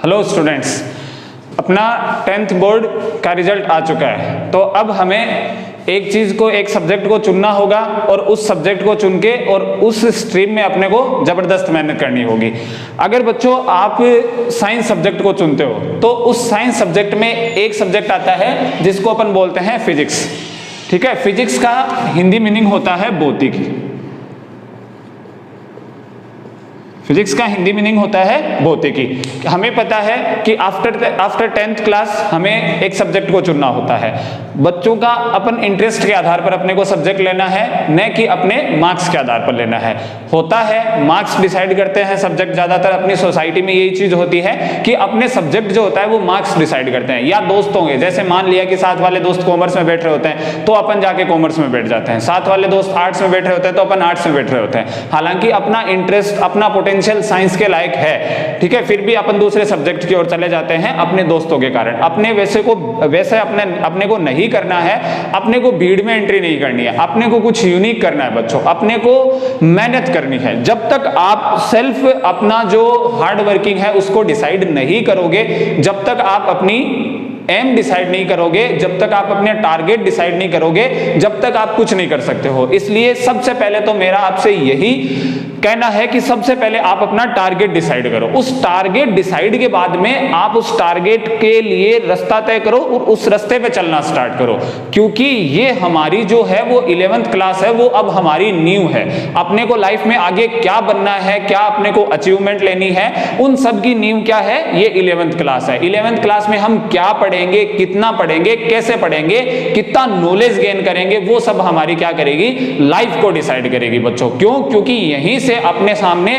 Hello students, अपना 10th board का result आ चुका है। तो अब हमें एक चीज को, एक सब्जेक्ट को चुनना होगा और उस सब्जेक्ट को चुन के और उस स्ट्रीम में अपने को जबरदस्त मेहनत करनी होगी। अगर बच्चों आप साइंस सब्जेक्ट को चुनते हो तो उस साइंस सब्जेक्ट में एक सब्जेक्ट आता है जिसको अपन बोलते हैं फिजिक्स। ठीक है, फिजिक्स का हिंदी मीनिंग होता है भौतिकी। फिजिक्स का हिंदी मीनिंग होता है भौतिकी। हमें पता है कि आफ्टर 10th क्लास हमें एक सब्जेक्ट को चुनना होता है। बच्चों का अपन इंटरेस्ट के आधार पर अपने को सब्जेक्ट लेना है, न कि अपने मार्क्स के आधार पर लेना है। होता है मार्क्स डिसाइड करते हैं सब्जेक्ट, ज्यादातर अपनी सोसाइटी में यही चीज होती है कि अपने सब्जेक्ट जो होता है वो मार्क्स डिसाइड करते हैं। या दोस्त होंगे, जैसे मान लिया कि साथ वाले दोस्त कॉमर्स में बैठ रहे होते हैं तो अपन जाके कॉमर्स में बैठ जाते हैं, साथ वाले दोस्त आर्ट्स में बैठ रहे होते हैं तो अपन आर्ट्स में बैठ रहे होते हैं। हालांकि अपना इंटरेस्ट, अपना पोटेंशियल साइंस के लायक है, ठीक है, फिर भी अपन दूसरे सब्जेक्ट की ओर चले जाते हैं अपने दोस्तों के कारण। अपने वैसे अपने को नहीं करना है, अपने को भीड़ में एंट्री नहीं करनी है, अपने को कुछ यूनिक करना है बच्चों, अपने को मेहनत करनी है। जब तक आप सेल्फ अपना जो हार्ड वर्किंग है उसको डिसाइड नहीं करोगे, जब तक आप अपनी एम डिसाइड नहीं करोगे, जब तक आप अपने टारगेट डिसाइड नहीं करोगे, जब तक आप कुछ नहीं कर सकते हो। इसलिए सबसे पहले तो मेरा आपसे यही कहना है कि सबसे पहले आप अपना टारगेट डिसाइड करो। उस टारगेट डिसाइड के बाद में आप उस टारगेट के लिए रास्ता तय करो और उस रास्ते पे चलना स्टार्ट करो, क्योंकि ये हमारी जो है वो 11th क्लास है, वो अब हमारी नींव है। अपने को लाइफ में आगे क्या बनना है, क्या अपने को अचीवमेंट लेनी है, उन सब की नींव क्या है, ये 11th क्लास है। 11th क्लास में हम क्या पढ़ेंगे, कितना पढ़ेंगे, कैसे पढ़ेंगे, कितना नॉलेज गेन करेंगे, वो सब हमारी क्या करेगी, लाइफ को डिसाइड करेगी बच्चों। क्यों? क्योंकि यहीं से अपने सामने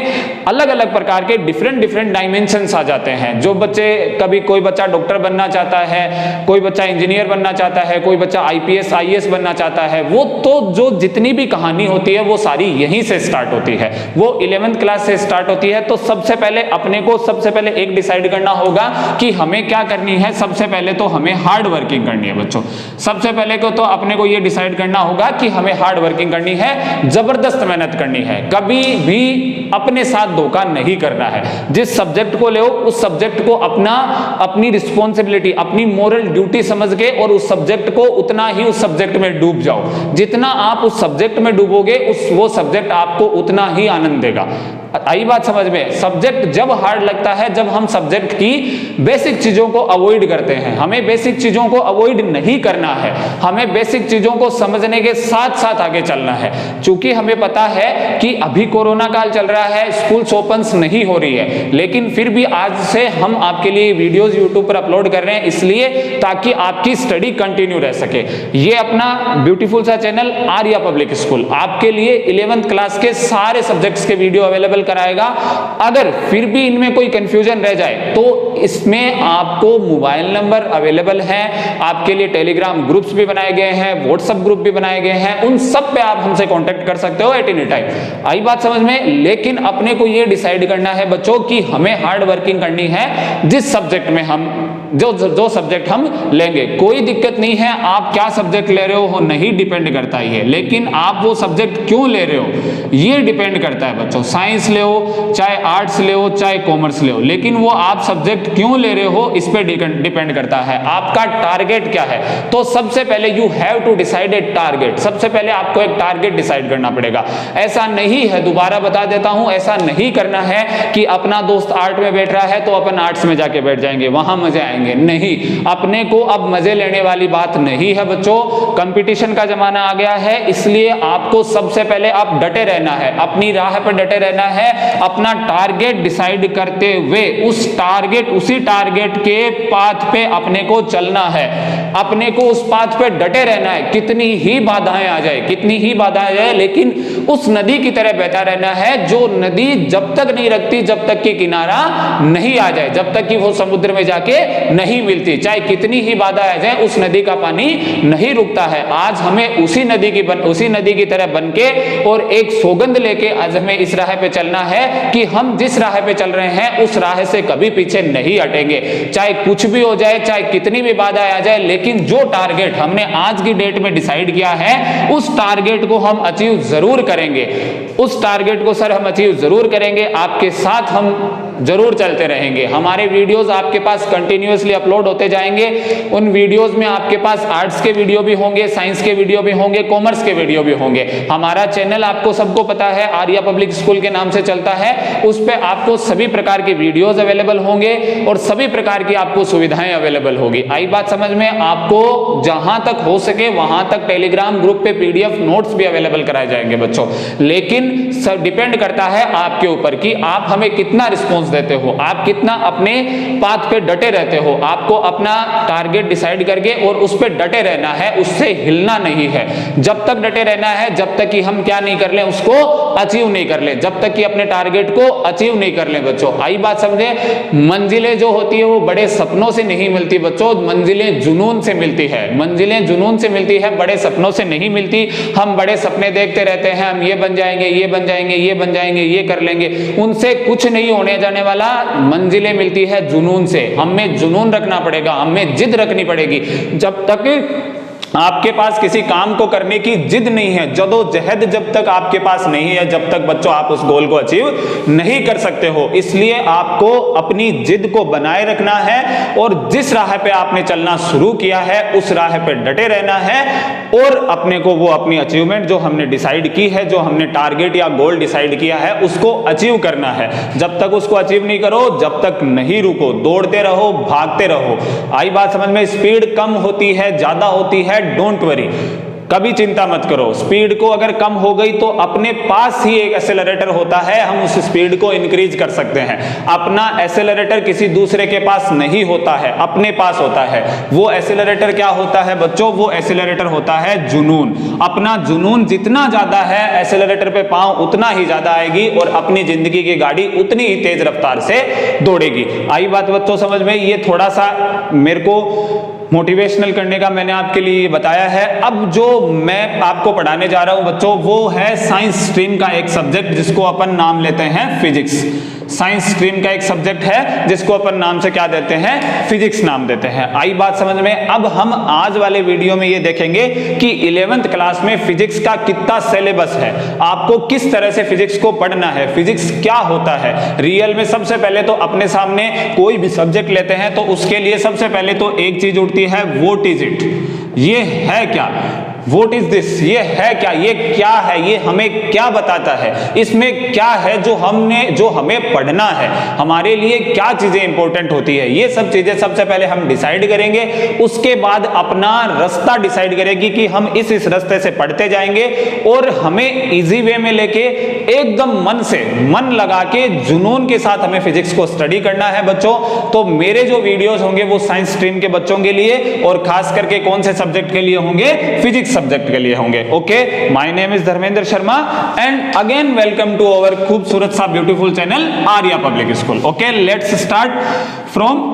अलग अलग प्रकार के डिफरेंट डायमेंशंस आ जाते हैं। जो बच्चे, कभी कोई बच्चा डॉक्टर बनना चाहता है, कोई बच्चा इंजीनियर बनना चाहता है, कोई बच्चा आईपीएस आईएएस बनना चाहता है, वो तो जो जितनी भी कहानी होती है वो सारी यहीं से स्टार्ट होती है, वो 11th क्लास से स्टार्ट होती है। तो सबसे पहले अपने को एक डिसाइड करना होगा कि हमें क्या करनी है। सबसे पहले तो हमें हार्ड वर्किंग करनी है बच्चों। सबसे पहले को तो अपने को ये डिसाइड करना होगा कि हमें हार्ड वर्किंग करनी है, जबरदस्त मेहनत करनी है, कभी भी अपने साथ धोखा नहीं करना है। जिस सब्जेक्ट को ले उस सब्जेक्ट को अपनी रिस्पॉन्सिबिलिटी, अपनी मोरल ड्यूटी समझ के और उस सब्जेक्ट को उतना ही उस सब्जेक्ट में डूब जाओ। जितना आप उस सब्जेक्ट में डूबोगे वो सब्जेक्ट आपको उतना ही आनंद देगा। आई बात समझ में? सब्जेक्ट जब हार्ड लगता है जब हम सब्जेक्ट की बेसिक चीजों को अवॉइड करते हैं। हमें बेसिक चीजों को अवॉइड नहीं करना है, हमें बेसिक चीजों को समझने के साथ साथ आगे चलना है। क्योंकि हमें पता है कि अभी कोरोना काल चल रहा है, स्कूल्स ओपन नहीं हो रही है, लेकिन फिर भी आज से हम आपके लिए वीडियोस यूट्यूब पर अपलोड कर रहे हैं, इसलिए ताकि आपकी स्टडी कंटिन्यू रह सके। ये अपना ब्यूटीफुल सा चैनल आर्या पब्लिक स्कूल आपके लिए 11th क्लास के सारे सब्जेक्ट्स के वीडियो अवेलेबल कराएगा। अगर फिर भी इनमें कोई कंफ्यूजन रह जाए तो इसमें आपको मोबाइल नंबर अवेलेबल है, आपके लिए टेलीग्राम ग्रुप्स भी बनाए गए हैं, व्हाट्सएप ग्रुप भी बनाए गए हैं, उन सब पे आप हमसे कांटेक्ट कर सकते हो एट एनी टाइम। आई बात समझ में? लेकिन अपने को यह डिसाइड करना है बच्चों कि हमें हार्ड वर्किंग करनी है जिस सब्जेक्ट में हम जो सब्जेक्ट हम लेंगे। कोई दिक्कत नहीं है आप क्या सब्जेक्ट ले रहे हो, नहीं डिपेंड करता ही है, लेकिन आप वो सब्जेक्ट क्यों ले रहे हो ये डिपेंड करता है बच्चों। साइंस ले हो, चाहे आर्ट्स ले हो, चाहे कॉमर्स ले हो, लेकिन वो आप सब्जेक्ट क्यों ले रहे हो इस पे डिपेंड करता है। आपका टारगेट क्या है? तो सबसे पहले you have to decide a target. सबसे पहले आपको एक टारगेट डिसाइड करना पड़ेगा। ऐसा नहीं है, दोबारा बता देता हूं, ऐसा नहीं करना है कि अपना दोस्त आर्ट में बैठ रहा है तो अपन आर्ट्स में जाके बैठ जाएंगे, वहां मजे आएंगे। नहीं, अपने को अब मजे लेने वाली बात नहीं है बच्चों। कंपटीशन का जमाना आ गया है, इसलिए आपको सबसे पहले आप डटे रहना है, अपनी राह पर डटे रहना है, अपना टारगेट डिसाइड करते हुए उसी टारगेट के पाथ पे अपने को चलना है, अपने को उस पाथ पे डटे रहना है। कितनी ही बाधाएं आ जाए, लेकिन उस नदी की तरह बहता रहना है जो नदी जब तक नहीं रखती, जब तक कि किनारा नहीं आ जाए, जब तक कि वो समुद्र में जाके नहीं मिलती। चाहे कितनी ही बाधा आ जाए, उस नदी का पानी नहीं रुकता है। आज हमें उसी नदी की तरह बनके और एक सौगंध लेके आज हमें इस राह पे चलना है कि हम जिस राह पे चल रहे हैं उस राह से कभी पीछे नहीं हटेंगे। चाहे कुछ भी हो जाए, चाहे कितनी भी बाधा आ जाए, लेकिन जो टारगेट हमने आज की डेट में डिसाइड किया है उस टारगेट को हम अचीव जरूर करेंगे। उस टारगेट को सर हम अचीव जरूर करेंगे। आपके साथ हम जरूर चलते रहेंगे। हमारे वीडियोस आपके पास कंटिन्यूअसली अपलोड होते जाएंगे। उन वीडियोस में आपके पास आर्ट्स के वीडियो भी होंगे, साइंस के वीडियो भी होंगे, कॉमर्स के वीडियो भी होंगे। हमारा चैनल आपको सबको पता है आर्या पब्लिक स्कूल के नाम से चलता है। उस पे आपको सभी प्रकार के वीडियोस अवेलेबल होंगे और सभी प्रकार की आपको सुविधाएं अवेलेबल होगी। आई बात समझ में? आपको जहां तक हो सके वहां तक टेलीग्राम ग्रुप पे पीडीएफ नोट्स भी अवेलेबल कराए जाएंगे बच्चों। लेकिन सब डिपेंड करता है आपके ऊपर कि आप हमें कितना रिस्पॉन्स देते हो, आप कितना अपने पाथ पे डटे रहते हो। आपको अपना टारगेट डिसाइड करके और उस पे डटे रहना है, उससे हिलना नहीं है। जब तक डटे रहना है, जब तक कि हम क्या नहीं कर लें, उसको अचीव नहीं कर लें, जब तक कि अपने टारगेट को अचीव नहीं कर लें बच्चों। आई बात समझे? मंजिलें जो होती है वो बड़े सपनों से नहीं मिलती बच्चों, मंजिलें जुनून से मिलती है। मंजिलें जुनून से मिलती है, बड़े सपनों से नहीं मिलती। हम बड़े सपने देखते रहते हैं, हम ये बन जाएंगे, ये बन जाएंगे, ये बन जाएंगे, ये कर लेंगे, उनसे कुछ नहीं होने जाने वाला। मंजिलें मिलती है जुनून से। हमें जुनून रखना पड़ेगा, हमें जिद रखनी पड़ेगी। जब तक आपके पास किसी काम को करने की जिद नहीं है, जदोजहद जब तक आपके पास नहीं है, जब तक बच्चों आप उस गोल को अचीव नहीं कर सकते हो। इसलिए आपको अपनी जिद को बनाए रखना है और जिस राह पे आपने चलना शुरू किया है उस राह पे डटे रहना है और अपने को वो अपनी अचीवमेंट जो हमने डिसाइड की है, जो हमने टारगेट या गोल डिसाइड किया है, उसको अचीव करना है। जब तक उसको अचीव नहीं करो, जब तक नहीं रुको, दौड़ते रहो, भागते रहो। आई बात समझ में? स्पीड कम होती है, ज्यादा होती है, डोंट वरी, कभी चिंता मत करो। स्पीड को अगर कम हो गई तो अपने पास ही एक एक्सेलरेटर होता है, हम उस स्पीड को इंक्रीज कर सकते हैं। अपना एक्सेलरेटर किसी दूसरे के पास नहीं होता है, अपने पास होता है। वो एक्सेलरेटर क्या होता है बच्चों? वो एक्सेलरेटर होता है जुनून। अपना जुनून जितना ज्यादा है, एक्सेलरेटर पे पांव उतना ही ज्यादा आएगी और अपनी जिंदगी की गाड़ी उतनी ही तेज रफ्तार से दौड़ेगी। आई बात बच्चों समझ में? ये थोड़ा सा मेरे को मोटिवेशनल करने का मैंने आपके लिए बताया है। अब जो मैं आपको पढ़ाने जा रहा हूं बच्चों, वो है साइंस स्ट्रीम का एक सब्जेक्ट जिसको अपन नाम लेते हैं फिजिक्स। साइंस स्ट्रीम का एक सब्जेक्ट है जिसको अपन नाम से क्या देते हैं? फिजिक्स नाम देते हैं। आई बात समझ में? अब हम आज वाले वीडियो में ये देखेंगे कि 11th क्लास में फिजिक्स का कितना सिलेबस है, आपको किस तरह से फिजिक्स को पढ़ना है, फिजिक्स क्या होता है रियल में। सबसे पहले तो अपने सामने कोई भी सब्जेक्ट लेते हैं तो उसके लिए सबसे पहले तो एक चीज उठती है, व्हाट इज इट? ये है क्या? What is this? ये है क्या? ये क्या है? ये हमें क्या बताता है? इसमें क्या है जो हमें पढ़ना है? हमारे लिए क्या चीजें इंपॉर्टेंट होती है? ये सब चीजें सबसे पहले हम डिसाइड करेंगे। उसके बाद अपना रास्ता डिसाइड करेगी कि हम इस रास्ते से पढ़ते जाएंगे और हमें इजी वे में लेके एकदम मन लगा के जुनून के साथ हमें फिजिक्स को स्टडी करना है बच्चों। तो मेरे जो वीडियोस होंगे वो साइंस स्ट्रीम के बच्चों के लिए और खास करके कौन से सब्जेक्ट के लिए होंगे? फिजिक्स सब्जेक्ट के लिए होंगे। Okay, my name is Dharmendra Sharma and again welcome to our खूबसूरत सा beautiful channel Arya public school. Okay, let's start from,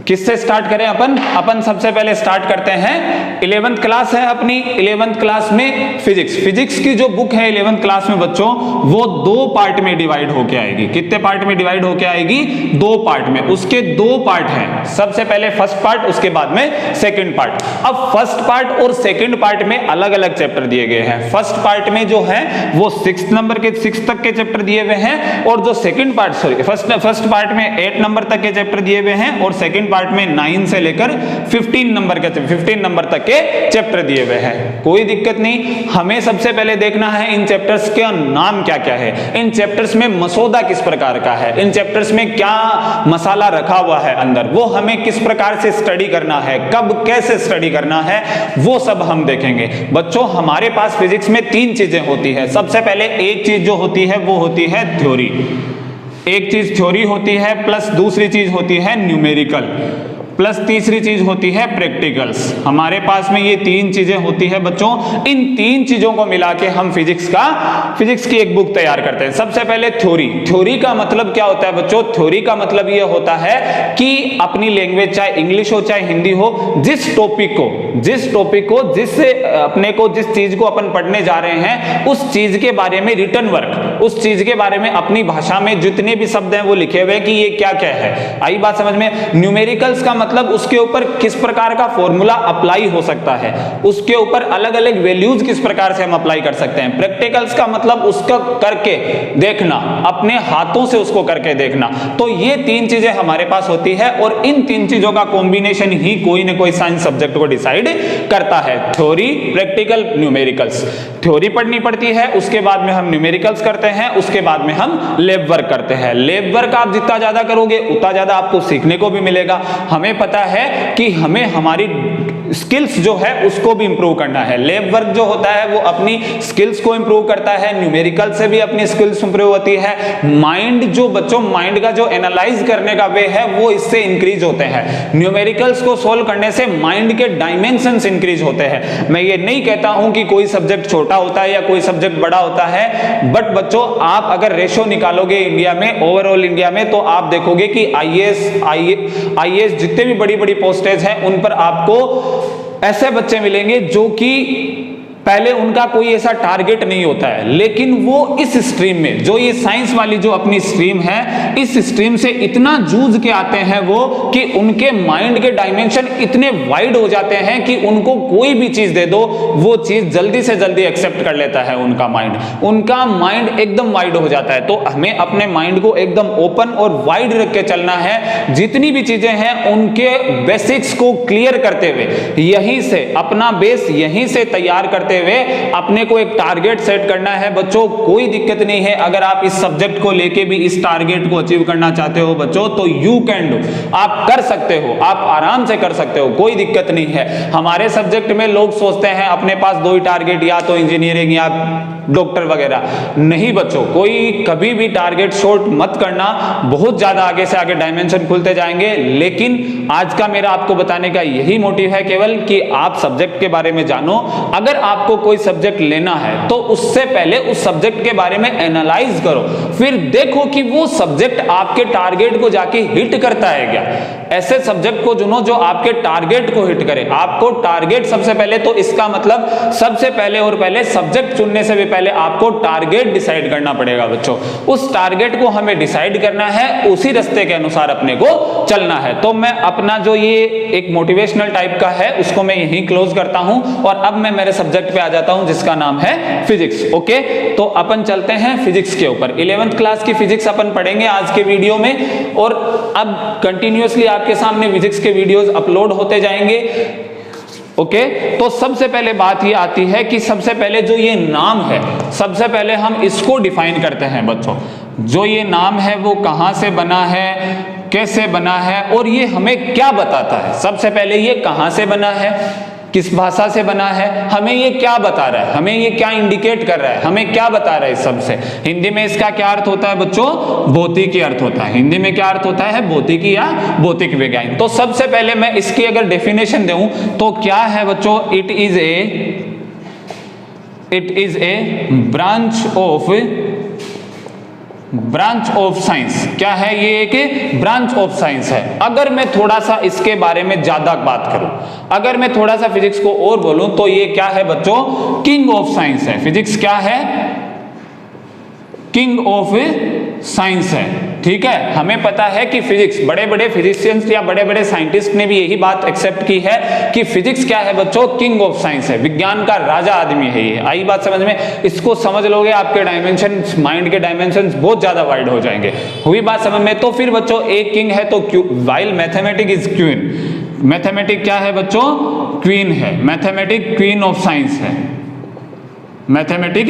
किससे स्टार्ट करें अपन सबसे पहले स्टार्ट करते हैं 11th क्लास है अपनी। 11th क्लास में फिजिक्स की जो बुक है 11th क्लास में बच्चों, वो 2 पार्ट में डिवाइड होके आएगी। कितने पार्ट में डिवाइड होके आएगी? 2 पार्ट में। उसके 2 पार्ट हैं, सबसे पहले फर्स्ट पार्ट, उसके बाद में सेकंड पार्ट। अब फर्स्ट पार्ट और सेकंड पार्ट में अलग अलग चैप्टर दिए गए हैं। फर्स्ट पार्ट में जो है वो 6 नंबर के 6 तक के चैप्टर दिए हुए हैं और जो सेकंड पार्ट फर्स्ट पार्ट में 8 नंबर तक के चैप्टर दिए हुए हैं और सेकंड पार्ट में 9 से लेकर 15 नंबर तक के चैप्टर दिए हुए हैं। कोई दिक्कत नहीं, हमें सबसे पहले देखना है इन चैप्टर्स के नाम क्या क्या है, इन चैप्टर्स में मसौदा किस प्रकार का है, इन चैप्टर्स में क्या मसाला रखा हुआ है अंदर, वो हमें किस प्रकार से स्टडी करना है, कब कैसे स्टडी करना है, वो सब हम देखेंगे। बच्चों हमारे पास फिजिक्स में 3 चीजें होती है। सबसे पहले एक चीज जो होती है वो होती है थ्योरी। एक चीज थ्योरी होती है, प्लस दूसरी चीज होती है न्यूमेरिकल, प्लस तीसरी चीज होती है प्रैक्टिकल्स। हमारे पास में ये 3 चीजें होती है बच्चों। इन 3 चीजों को मिला के हम फिजिक्स की एक बुक तैयार करते हैं। सबसे पहले थ्योरी का मतलब क्या होता है बच्चों? थ्योरी का मतलब ये होता है कि अपनी लैंग्वेज चाहे इंग्लिश हो चाहे हिंदी हो, जिस टॉपिक को जिस चीज को अपन पढ़ने जा रहे हैं उस चीज के बारे में रिटन वर्क उस चीज के बारे में अपनी भाषा में जितने भी शब्द हैं वो लिखे हुए कि ये क्या क्या है। आई बात समझ में। न्यूमेरिकल्स का मतलब उसके ऊपर किस प्रकार का फॉर्मूला अप्लाई हो सकता है, उसके ऊपर अलग अलग वैल्यूज किस प्रकार से हम अप्लाई कर सकते हैं। प्रैक्टिकल्स का मतलब उसका करके देखना, अपने हाथों से उसको करके देखना। तो ये तीन चीजें हमारे पास होती है और इन तीन चीजों का कॉम्बिनेशन ही कोई ना कोई साइंस सब्जेक्ट को डिसाइड करता है। Theory, practical, numericals. थ्योरी पढ़नी पड़ती है, उसके बाद में हम न्यूमेरिकल्स करते हैं, उसके बाद में हम लैब वर्क करते हैं। लैब वर्क आप जितना ज्यादा करोगे उतना ज्यादा आपको सीखने को भी मिलेगा। हमें पता है कि हमें हमारी स्किल्स जो है उसको भी इंप्रूव करना है। लैब वर्क जो होता है वो अपनी स्किल्स को इंप्रूव करता है, न्यूमेरिकल से भी अपनी स्किल्स इंप्रूव होती है। माइंड जो बच्चों, माइंड का जो एनालाइज करने का वे है वो इससे इंक्रीज होते हैं। न्यूमेरिकल्स को सोल्व करने से माइंड के डायमेंशंस इंक्रीज होते हैं। मैं ये नहीं कहता हूं कि कोई सब्जेक्ट छोटा होता है या कोई सब्जेक्ट बड़ा होता है, बट बच्चों आप अगर रेशो निकालोगे इंडिया में, ओवरऑल इंडिया में, तो आप देखोगे कि आईएएस जितने भी बड़ी बड़ी पोस्टेज हैं उन पर आपको ऐसे बच्चे मिलेंगे जो कि पहले उनका कोई ऐसा टारगेट नहीं होता है, लेकिन वो इस स्ट्रीम में, जो ये साइंस वाली जो अपनी स्ट्रीम है, इस स्ट्रीम से इतना जूझ के आते हैं वो कि उनके माइंड के डायमेंशन इतने वाइड हो जाते हैं कि उनको कोई भी चीज दे दो वो चीज जल्दी से जल्दी एक्सेप्ट कर लेता है उनका माइंड एकदम वाइड हो जाता है। तो हमें अपने माइंड को एकदम ओपन और वाइड रख के चलना है। जितनी भी चीजें हैं उनके बेसिक्स को क्लियर करते हुए, यहीं से अपना बेस यहीं से तैयार करते हुए अपने को एक टारगेट सेट करना है। बच्चों कोई दिक्कत नहीं है, अगर आप इस सब्जेक्ट को लेके भी इस टारगेट को अचीव करना चाहते हो बच्चों तो यू कैन डू, आप कर सकते हो, आप आराम से कर सकते हो, कोई दिक्कत नहीं है। हमारे सब्जेक्ट में लोग सोचते हैं अपने पास दो ही टारगेट, या तो इंजीनियरिंग या डॉक्टर वगैरह। नहीं बच्चों, कोई कभी भी टारगेट शॉर्ट मत करना, बहुत ज्यादा आगे से आगे डायमेंशन खुलते जाएंगे। लेकिन आज का मेरा आपको बताने का यही मोटिव है केवल कि आप सब्जेक्ट के बारे में जानो। अगर आपको कोई सब्जेक्ट लेना है तो उससे पहले उस सब्जेक्ट के बारे में एनालाइज करो, फिर देखो कि वो सब्जेक्ट आपके टारगेट को जाके हिट करता है क्या। ऐसे सब्जेक्ट को चुनो जो आपके टारगेट को हिट करे। आपको टारगेट सबसे पहले, तो इसका मतलब सबसे पहले और पहले सब्जेक्ट चुनने से भी पहले आपको टारगेट डिसाइड करना पड़ेगा बच्चों। उस टारगेट को हमें डिसाइड करना है, उसी रास्ते के अनुसार अपने को चलना है। तो मैं अपना जो ये एक मोटिवेशनल टाइप का है उसको मैं यहीं क्लोज करता हूं और अब मैं मेरे सब्जेक्ट पे आ जाता हूं जिसका नाम है फिजिक्स। ओके, तो अपन चलते हैं फिजिक्स के ऊपर। 11th क्लास की फिजिक्स अपन पढ़ेंगे आज के वीडियो में और अब कंटिन्यूअसली आपके सामने फिजिक्स के वीडियोस अपलोड होते जाएंगे। ओके, तो सबसे पहले बात ये आती है कि सबसे पहले जो ये नाम है, सबसे पहले हम इसको डिफाइन करते हैं बच्चों। जो ये नाम है वो कहां से बना है, कैसे बना है और ये हमें क्या बताता है। सबसे पहले ये कहां से बना है, किस भाषा से बना है, हमें ये क्या बता रहा है, हमें ये क्या इंडिकेट कर रहा है, हमें क्या बता रहा है इस सबसे। हिंदी में इसका क्या अर्थ होता है बच्चों, भौतिकी अर्थ होता है। हिंदी में क्या अर्थ होता है, भौतिकी या भौतिक विज्ञान। तो सबसे पहले मैं इसकी अगर डेफिनेशन दूं तो क्या है बच्चों, it is a branch of science. क्या है ये, एक ब्रांच ऑफ साइंस है। अगर मैं थोड़ा सा इसके बारे में ज्यादा बात करूं, अगर मैं थोड़ा सा फिजिक्स को और बोलूं तो ये क्या है बच्चों, किंग ऑफ साइंस है। फिजिक्स क्या है, किंग ऑफ साइंस है। ठीक है, हमें पता है कि फिजिक्स, बड़े बड़े फिजिशियंस या बड़े बड़े साइंटिस्ट ने भी यही बात एक्सेप्ट की है कि फिजिक्स क्या है बच्चों, किंग ऑफ साइंस है, विज्ञान का राजा आदमी है ये। आई बात समझ में, इसको समझ लोगे आपके डायमेंशन, माइंड के डायमेंशन बहुत ज्यादा वाइड हो जाएंगे। हुई बात समझ में। तो फिर बच्चों एक किंग है तो while mathematic is queen, mathematic क्या है बच्चों, क्वीन है। मैथमेटिक क्वीन ऑफ साइंस है, मैथमेटिक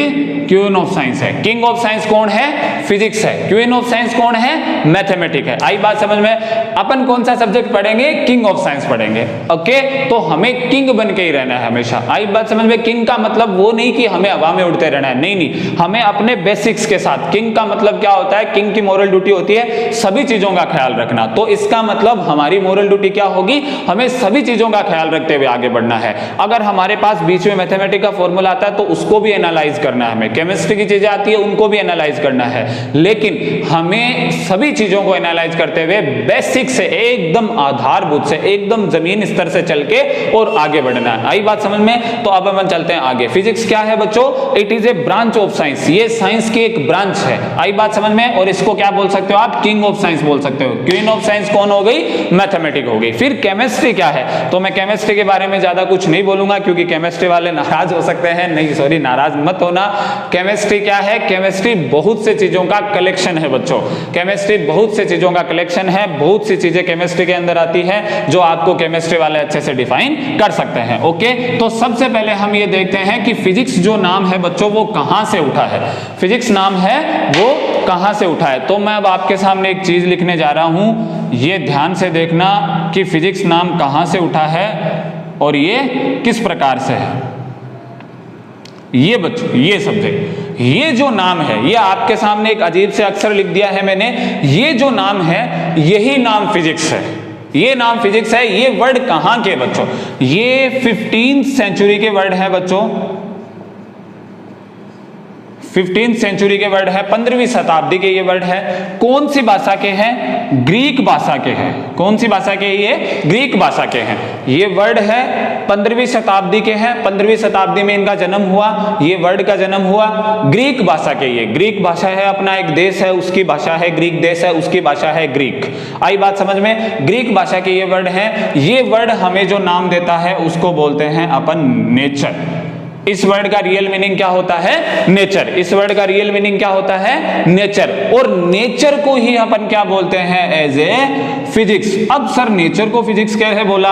क्वीन ऑफ साइंस है। किंग ऑफ साइंस कौन है, फिजिक्स है। क्वीन ऑफ साइंस कौन है, मैथमेटिक है। आई बात समझ में। अपन कौन सा सब्जेक्ट पढ़ेंगे, किंग ऑफ साइंस पढ़ेंगे। ओके, तो हमें किंग बन के ही रहना है हमेशा। आई बात समझ में। किंग का मतलब वो नहीं कि हमें हवा में उड़ते रहना है, नहीं नहीं, हमें अपने बेसिक्स के साथ। किंग का मतलब क्या होता है, किंग की मोरल ड्यूटी होती है सभी चीजों का ख्याल रखना। तो इसका मतलब हमारी मोरल ड्यूटी क्या होगी, हमें सभी चीजों का ख्याल रखते हुए आगे बढ़ना है। अगर हमारे पास बीच में मैथमेटिक का फॉर्मूला आता है तो उसको भी एनालाइज करना है, हमें केमिस्ट्री की चीजें आती है उनको भी एनालाइज करना है, लेकिन हमें सभी चीजों को एनालाइज करते हुए बेसिक से एकदम आधारभूत से एकदम जमीन स्तर से चल के और आगे बढ़ना है। आई बात समझ में? तो अब हम चलते हैं आगे। फिजिक्स क्या है बच्चों? It is a branch of science, ये साइंस की एक ब्रांच है। आई बात समझ में? और इसको क्या बोल सकते हो आप? किंग ऑफ साइंस बोल सकते हो। क्वीन ऑफ साइंस कौन हो गई? मैथमेटिक्स हो गई। फिर केमिस्ट्री क्या है? तो मैं केमिस्ट्री के बारे में ज्यादा कुछ नहीं बोलूंगा क्योंकि केमिस्ट्री वाले नाराज हो सकते हैं। नहीं सॉरी, नाराज मत होना। केमिस्ट्री क्या है? केमिस्ट्री बहुत से चीजों का कलेक्शन है बच्चों। केमिस्ट्री बहुत से चीजों का कलेक्शन है, बहुत सी चीजें केमिस्ट्री के अंदर आती है जो आपको केमिस्ट्री वाले अच्छे से डिफाइन कर सकते हैं। ओके, तो सबसे पहले हम ये देखते हैं कि फिजिक्स जो नाम है बच्चों वो कहां से उठा है। फिजिक्स नाम है वो कहां से उठा है? तो मैं अब आपके सामने एक चीज लिखने जा रहा हूं, ये ध्यान से देखना कि फिजिक्स नाम कहां से उठा है और ये किस प्रकार से है। ये बच्चों, ये सब्जेक्ट, ये जो नाम है, ये आपके सामने एक अजीब से अक्षर लिख दिया है मैंने, ये जो नाम है यही नाम फिजिक्स है। ये नाम फिजिक्स है। ये वर्ड कहां के बच्चों? ये 15th सेंचुरी के वर्ड है बच्चों। 15th सेंचुरी के वर्ड है, 15वीं शताब्दी के ये वर्ड है। कौन सी भाषा के हैं? ग्रीक भाषा के हैं। कौन सी भाषा के? ये ग्रीक भाषा के हैं। ये वर्ड है 15वीं शताब्दी के हैं। 15वीं शताब्दी में इनका जन्म हुआ, ये वर्ड का जन्म हुआ। ग्रीक भाषा के, ये ग्रीक भाषा है, अपना एक देश है उसकी भाषा है, ग्रीक देश है उसकी भाषा है ग्रीक। आई बात समझ में? ग्रीक भाषा के ये वर्ड है। ये वर्ड हमें जो नाम देता है उसको बोलते हैं अपन नेचर। इस वर्ड का रियल मीनिंग क्या होता है? नेचर। इस वर्ड का रियल मीनिंग क्या होता है? नेचर। और नेचर को ही अपन क्या बोलते हैं? As a physics. अब सर नेचर को फिजिक्स कैसे बोला?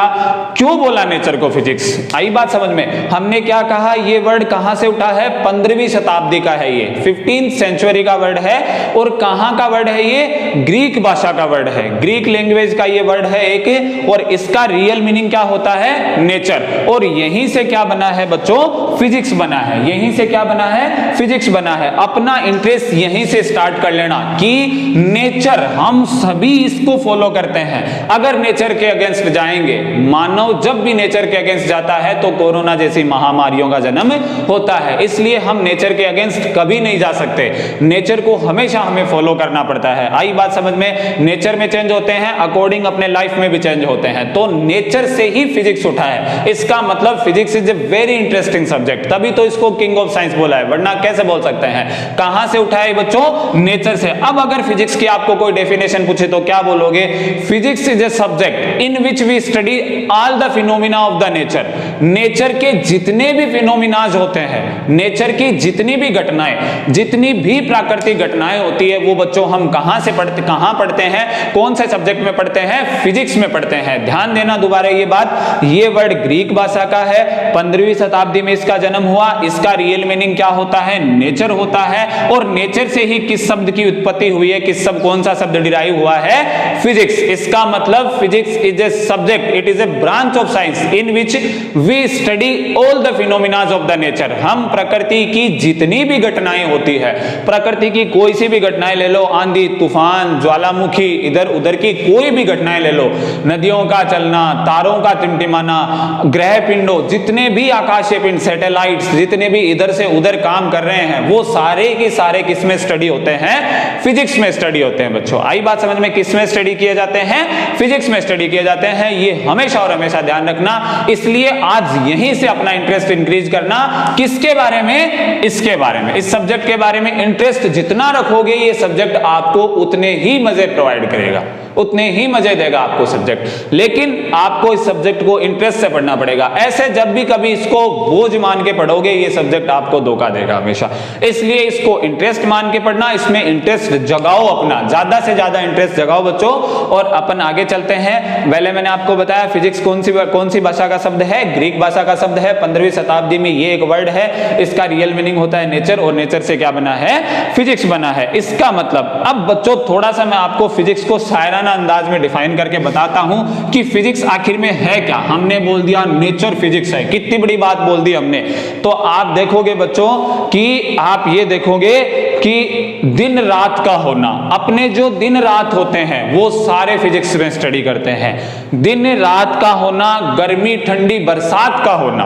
क्यों बोला नेचर को फिजिक्स? आई बात समझ में? हमने क्या कहा? ये वर्ड कहां से उठा है? 15वीं शताब्दी का है ये, 15th सेंचुरी का वर्ड है। और कहां का वर्ड है ये? ग्रीक भाषा का वर्ड है, ग्रीक लैंग्वेज का ये वर्ड है एक। और इसका रियल मीनिंग क्या होता है? नेचर। और यहीं से क्या बना है बच्चों? फिजिक्स बना है। यहीं से क्या बना है? फिजिक्स बना है। अपना इंटरेस्ट यहीं से स्टार्ट कर लेना कि नेचर, हम सभी इसको फॉलो करते हैं। अगर नेचर के अगेंस्ट जाएंगे, मानव जब भी नेचर के अगेंस्ट जाता है तो कोरोना जैसी महामारियों का जन्म होता है। इसलिए हम नेचर के अगेंस्ट कभी नहीं जा सकते। नेचर को हमेशा हमें फॉलो करना पड़ता है। आई बात समझ में? नेचर में चेंज होते हैं, अकॉर्डिंग अपने लाइफ में भी चेंज होते हैं। तो नेचर से ही फिजिक्स उठा है। इसका मतलब physics is a very interesting subject, तभी तो इसको किंग ऑफ साइंस बोला है, वरना कैसे बोल सकते हैं? कहां से उठा है बच्चों? नेचर से। अब अगर फिजिक्स की आपको कोई डेफिनेशन पूछे तो क्या बोलोगे? Physics is a subject in which we study all the phenomena of the nature. Nature के जितने भी फिनोमिनाज होते हैं, नेचर की जितनी भी घटनाएं, जितनी भी प्राकृतिक घटनाएं होती है, वो बच्चों हम कहां से पढ़ते, कहां पढ़ते हैं? कौन से सब्जेक्ट में पढ़ते हैं? फिजिक्स में पढ़ते हैं। ध्यान देना दोबारा ये बात, ये वर्ड ग्रीक भाषा का है, 15वीं शताब्दी में इसका जन्म हुआ। इसका रियल मीनिंग क्या होता है? नेचर होता है। और नेचर से ही किस शब्द की उत्पत्ति हुई है? किस शब्द, कौन सा शब्द डिराइव हुआ है? फिजिक्स। इसका मतलब physics is a subject, it is a branch of science in which we study all the phenomenas of the nature. हम प्रकृति की जितनी भी घटनाएं होती है, प्रकृति की कोई सी भी घटनाएं ले लो, आंधी तूफान, ज्वालामुखी, इधर उधर की कोई भी घटनाएं ले लो, नदियों का चलना, तारों का टिमटिमाना, ग्रह पिंडों, जितने भी आकाशीय पिंड, सैटेलाइट्स, जितने भी इधर से उधर काम कर रहे हैं, वो सारे के सारे किस में स्टडी होते हैं? फिजिक्स में स्टडी होते हैं बच्चों। आई बात समझ में? किस में स्टडी किए जाते हैं? फिजिक्स में स्टडी किए जाते हैं। ये हमेशा और हमेशा ध्यान रखना। इसलिए आज यहीं से अपना इंटरेस्ट इंक्रीज करना। किसके बारे में? इसके बारे में, इस सब्जेक्ट के बारे में इंटरेस्ट जितना रखोगे, ये सब्जेक्ट आपको उतने ही मजे प्रोवाइड करेगा, उतने ही मजे देगा आपको सब्जेक्ट। लेकिन आपको इस सब्जेक्ट को इंटरेस्ट से पढ़ना पड़ेगा। ऐसे जब भी कभी इसको बोझ मान के पढ़ोगे, ये सब्जेक्ट आपको धोखा देगा हमेशा। इसलिए इसको इंटरेस्ट मान के पढ़ना, इसमें इंटरेस्ट जगाओ, अपना ज्यादा से ज्यादा इंटरेस्ट जगाओ बच्चों। और अपन आगे चलते हैं। पहले मैंने आपको बताया फिजिक्स कौन सी भाषा का शब्द है? ग्रीक भाषा का शब्द है। 15वीं शताब्दी में ये एक वर्ड है। इसका रियल मीनिंग होता है नेचर, और नेचर से क्या बना है? फिजिक्स बना है। इसका मतलब, अब बच्चों थोड़ा सा मैं आपको फिजिक्स को शायराना अंदाज में डिफाइन करके बताता हूं कि फिजिक्स आखिर में है क्या। हमने बोल दिया नेचर फिजिक्स है, कितनी बड़ी बात बोल दी हमने। तो आप देखोगे बच्चों कि आप ये देखोगे कि दिन रात का होना, अपने जो दिन रात होते हैं वो सारे फिजिक्स में स्टडी करते हैं। दिन रात का होना, गर्मी ठंडी बरसात का होना,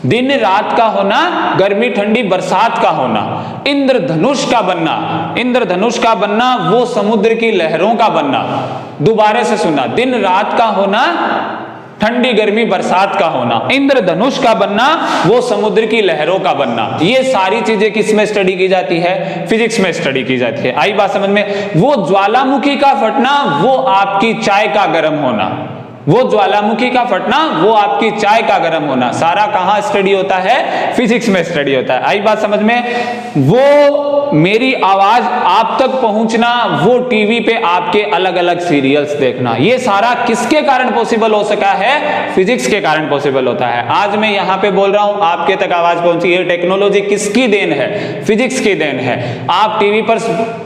दिन रात का होना, गर्मी ठंडी बरसात का होना, इंद्रधनुष का बनना, इंद्रधनुष का बनना, वो समुद्र की लहरों का बनना। दोबारा से सुना, दिन रात का होना, ठंडी गर्मी बरसात का होना, इंद्रधनुष का बनना, वो समुद्र की लहरों का बनना। ये सारी चीजें किस में स्टडी की जाती है? फिजिक्स में स्टडी की जाती है। आई बात समझ में? वो ज्वालामुखी का फटना, वो आपकी चाय का गर्म होना, वो ज्वालामुखी का फटना, वो आपकी चाय का गर्म होना, सारा कहां स्टडी होता है? फिजिक्स में स्टडी होता है। आई बात समझ में? वो मेरी आवाज आप तक पहुंचना, वो टीवी पे आपके अलग अलग सीरियल्स देखना, ये सारा किसके कारण पॉसिबल हो सका है? फिजिक्स के कारण पॉसिबल होता है। आज मैं यहां पे बोल रहा हूं, आपके तक आवाज पहुंची, ये टेक्नोलॉजी किसकी देन है? फिजिक्स की देन है। आप टीवी पर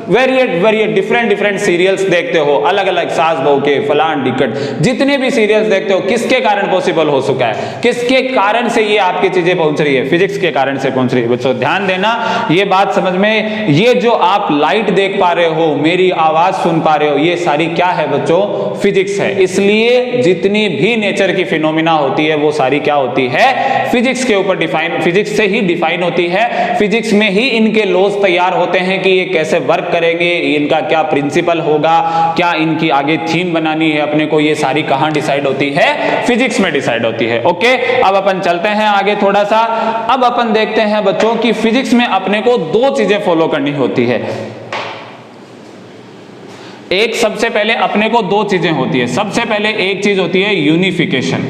वेरिएट डिफरेंट सीरियल्स देखते हो, अलग अलग सास बहू के, फलान टिकट, जितने भी सीरियल्स देखते हो, किसके कारण पॉसिबल हो चुका है? किसके कारण से ये आपकी चीजें पहुंच रही है? फिजिक्स के कारण से पहुंच रही है। बच्चों ध्यान देना, ये बात समझ में। ये जो आप लाइट देख पा रहे हो, मेरी आवाज सुन पा रहे हो, ये सारी क्या है बच्चों? फिजिक्स है। इसलिए जितनी भी नेचर की फिनोमिना होती है, वो सारी क्या होती है? फिजिक्स के ऊपर डिफाइन, फिजिक्स से ही डिफाइन होती है। फिजिक्स में ही इनके लॉज तैयार होते हैं कि ये कैसे वर्क करेंगे, इनका क्या प्रिंसिपल होगा, क्या इनकी आगे थीम बनानी है अपने को, ये सारी कहां डिसाइड होती है? फिजिक्स में डिसाइड होती है। ओके, अब अपन चलते हैं आगे थोड़ा सा। अब अपन देखते हैं बच्चों कि फिजिक्स में अपने को दो चीजें फॉलो करनी होती है। एक, सबसे पहले अपने को दो चीजें होती है। सबसे पहले एक चीज होती है यूनिफिकेशन।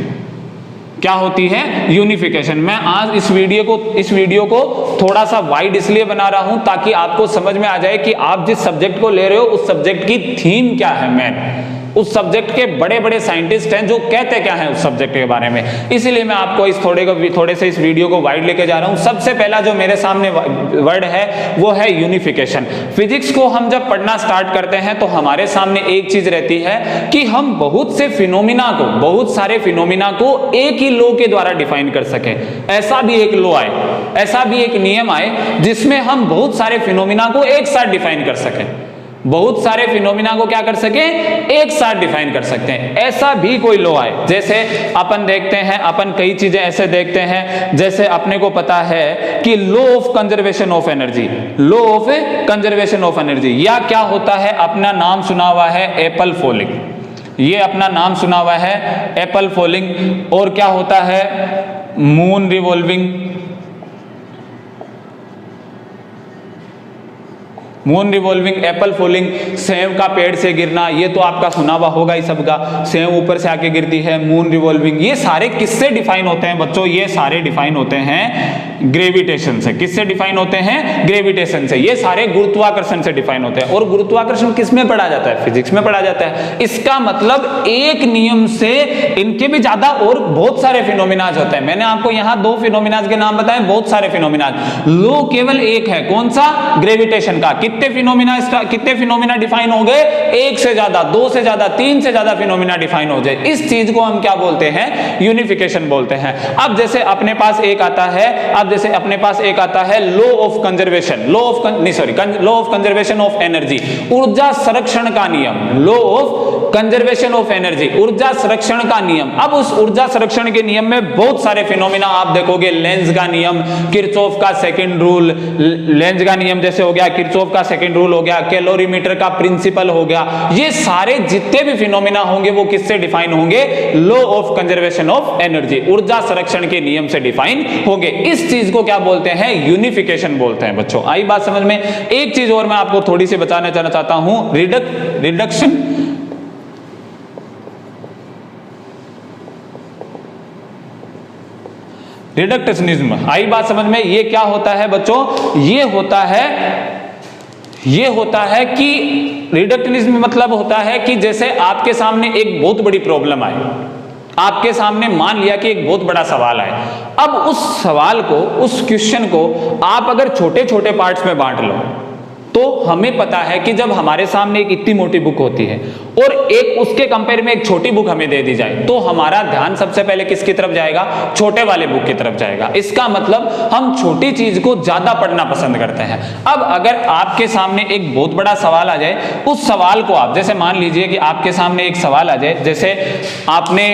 क्या होती है? यूनिफिकेशन। मैं आज इस वीडियो को थोड़ा सा वाइड इसलिए बना रहा हूं ताकि आपको समझ में आ जाए कि आप जिस सब्जेक्ट को ले रहे हो, उस सब्जेक्ट की थीम क्या है। मेन उस सब्जेक्ट के बड़े बड़े साइंटिस्ट हैं जो कहते क्या हैं उस सब्जेक्ट के बारे में। इसीलिए मैं आपको इस थोड़े से इस वीडियो को वाइड लेके जा रहा हूं। सबसे पहला जो मेरे सामने वर्ड है वो है यूनिफिकेशन। फिजिक्स को हम जब पढ़ना स्टार्ट करते हैं तो हमारे सामने एक चीज रहती है कि हम बहुत सारे फिनोमिना को एक ही लॉ के द्वारा डिफाइन कर सके। ऐसा भी एक लॉ आए, ऐसा भी एक नियम आए जिसमें हम बहुत सारे फिनोमिना को एक साथ डिफाइन कर सकें। बहुत सारे फिनोमिना को क्या कर सके? एक साथ डिफाइन कर सकते हैं। ऐसा भी कोई लॉ आए। जैसे अपन देखते हैं, अपन कई चीजें ऐसे देखते हैं, जैसे अपने को पता है कि law of conservation of energy, law of conservation of energy, या क्या होता है, अपना नाम सुना हुआ है एपल फॉलिंग, ये अपना नाम सुना हुआ है एपल फॉलिंग। और क्या होता है? Moon revolving, moon revolving, Apple falling, save का पेड़ से गिरना, ये तो आपका सुना हुआ होगा ही सबका, सेव ऊपर से आके गिरती है, मून रिवॉल्विंग। ये सारे किससे डिफाइन होते हैं बच्चों? ये सारे डिफाइन होते हैं ग्रेविटेशन से। किससे डिफाइन होते हैं? ग्रेविटेशन से। ये सारे गुरुत्वाकर्षण से डिफाइन होते हैं। और गुरुत्वाकर्षण किस में पढ़ा जाता है? फिजिक्स में पढ़ा जाता है। इसका मतलब एक नियम से इनके भी ज्यादा और बहुत सारे फिनोमिनाज होते हैं। मैंने आपको यहाँ दो फिनोमिनाज के नाम बताए, बहुत सारे फिनोमिनाज। लॉ केवल एक है, कौन सा? ग्रेविटेशन का। कितने फिनोमिना डिफाइन हो गए? एक से ज्यादा, दो से ज्यादा, तीन से ज्यादा फिनोमिना डिफाइन हो जाए। इस चीज को हम क्या बोलते हैं? यूनिफिकेशन बोलते हैं। अब जैसे अपने पास एक आता है law of conservation, law of conservation of energy, ऊर्जा संरक्षण का नियम। Law of conservation of energy, ऊर्जा संरक्षण का नियम। अब उस ऊर्जा संरक्षण के नियम में बहुत सारे फिनोमिना आप देखोगे। लेंज का नियम, किरचॉफ का सेकंड रूल, लेंज का नियम जैसे हो गया, किरचॉफ का सेकंड रूल हो गया, कैलोरीमीटर का प्रिंसिपल हो गया। ये सारे जितने भी फिनोमिना होंगे वो किससे डिफाइन होंगे? Law of conservation of energy, ऊर्जा संरक्षण के नियम से डिफाइन होंगे। इस चीज को क्या बोलते हैं? यूनिफिकेशन बोलते हैं बच्चों। आई बात समझ में? एक चीज और मैं आपको थोड़ी सी बताना चाहता हूं, रिडक्शन, रिडक्शनिज्म। आई बात समझ में? ये क्या होता है बच्चों? ये होता है कि रिडक्शनिज्म मतलब होता है कि जैसे आपके सामने एक बहुत बड़ी प्रॉब्लम आए, आपके सामने मान लिया कि एक बहुत बड़ा सवाल आए। अब उस सवाल को, उस क्वेश्चन को आप अगर छोटे छोटे पार्ट्स में बांट लो, तो हमें पता है कि जब हमारे सामने एक इतनी मोटी बुक होती है और एक उसके कंपेयर में एक छोटी बुक हमें दे दी जाए, तो हमारा ध्यान सबसे पहले किसकी तरफ जाएगा? छोटे वाले बुक की तरफ जाएगा। इसका मतलब हम छोटी चीज को ज्यादा पढ़ना पसंद करते हैं। अब अगर आपके सामने एक बहुत बड़ा सवाल आ जाए, उस सवाल को आप, जैसे मान लीजिए कि आपके सामने एक सवाल आ जाए, जैसे आपने